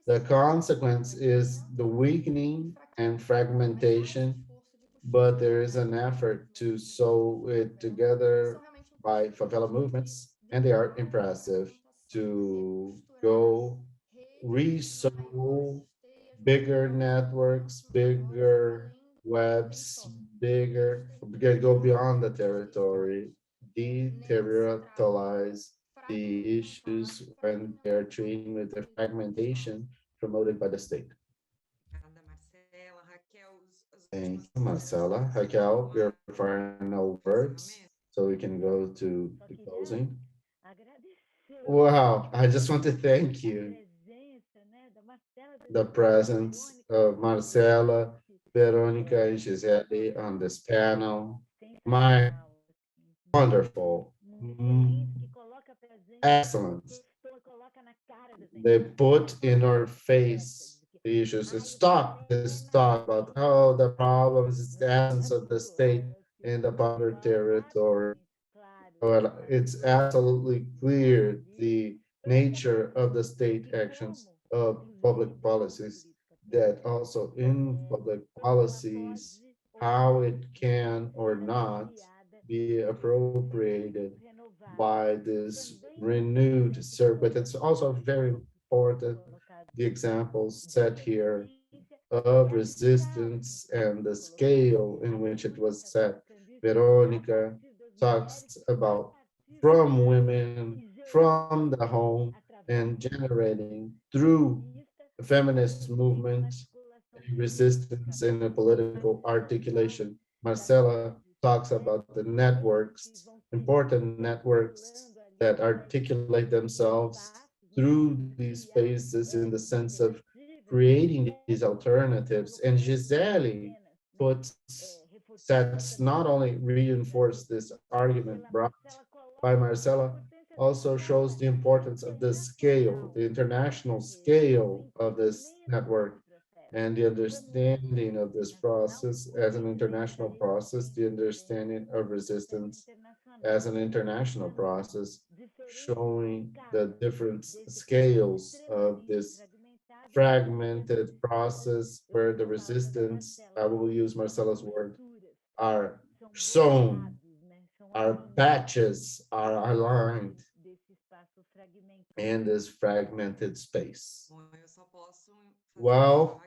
The consequence is the weakening and fragmentation, but there is an effort to sew it together by favela movements, and they are impressive to go resew bigger networks, bigger webs, bigger, go beyond the territory, deterritorialize the issues when they're treating with the fragmentation promoted by the state. Thank you, Marcela. Raquel, your final words, so we can go to the closing. Wow, I just want to thank you. The presence of Marcela, Verónica, and Gizele on this panel. My wonderful, excellent. They put in our face issues. It's this talk about, oh, the problems, it's the essence of the state in the border territory. Well, it's absolutely clear the nature of the state actions of public policies, that also in public policies, how it can or not be appropriated by this renewed circuit. It's also very important, the examples set here of resistance and the scale in which it was set. Veronica talks about from women, from the home, and generating through the feminist movement, resistance in a political articulation. Marcella talks about the networks, important networks that articulate themselves through these spaces in the sense of creating these alternatives. And Gizele sets not only reinforce this argument brought by Marcella, also shows the importance of the scale, the international scale of this network, and the understanding of this process as an international process, the understanding of resistance as an international process, showing the different scales of this fragmented process where the resistance, I will use Marcella's word, are sown, our patches are aligned in this fragmented space. Well,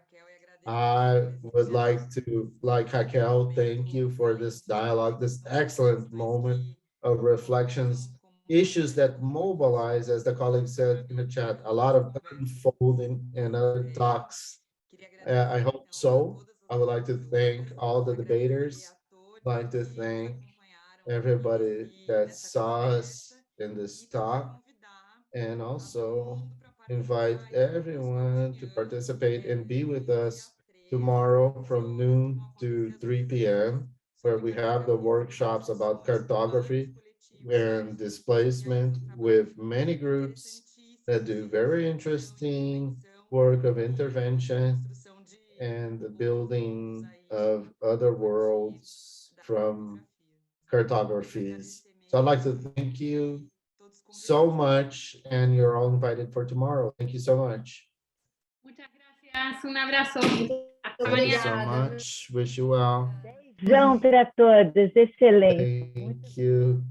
I would like to, like Raquel, thank you for this dialogue, this excellent moment of reflections, issues that mobilize, as the colleague said in the chat, a lot of unfolding and other talks. I hope so. I would like to thank all the debaters. I'd like to thank everybody that saw us in this talk, and also invite everyone to participate and be with us tomorrow from noon to 3 p.m., where we have the workshops about cartography and displacement with many groups that do very interesting work of intervention and the building of other worlds from cartographies. So I'd like to thank you so much, and you're all invited for tomorrow. Thank you so much. Muchas gracias, un abrazo. Hasta Thank you mañana. so much. Wish you well. Beijão para todos, excelente. Thank you.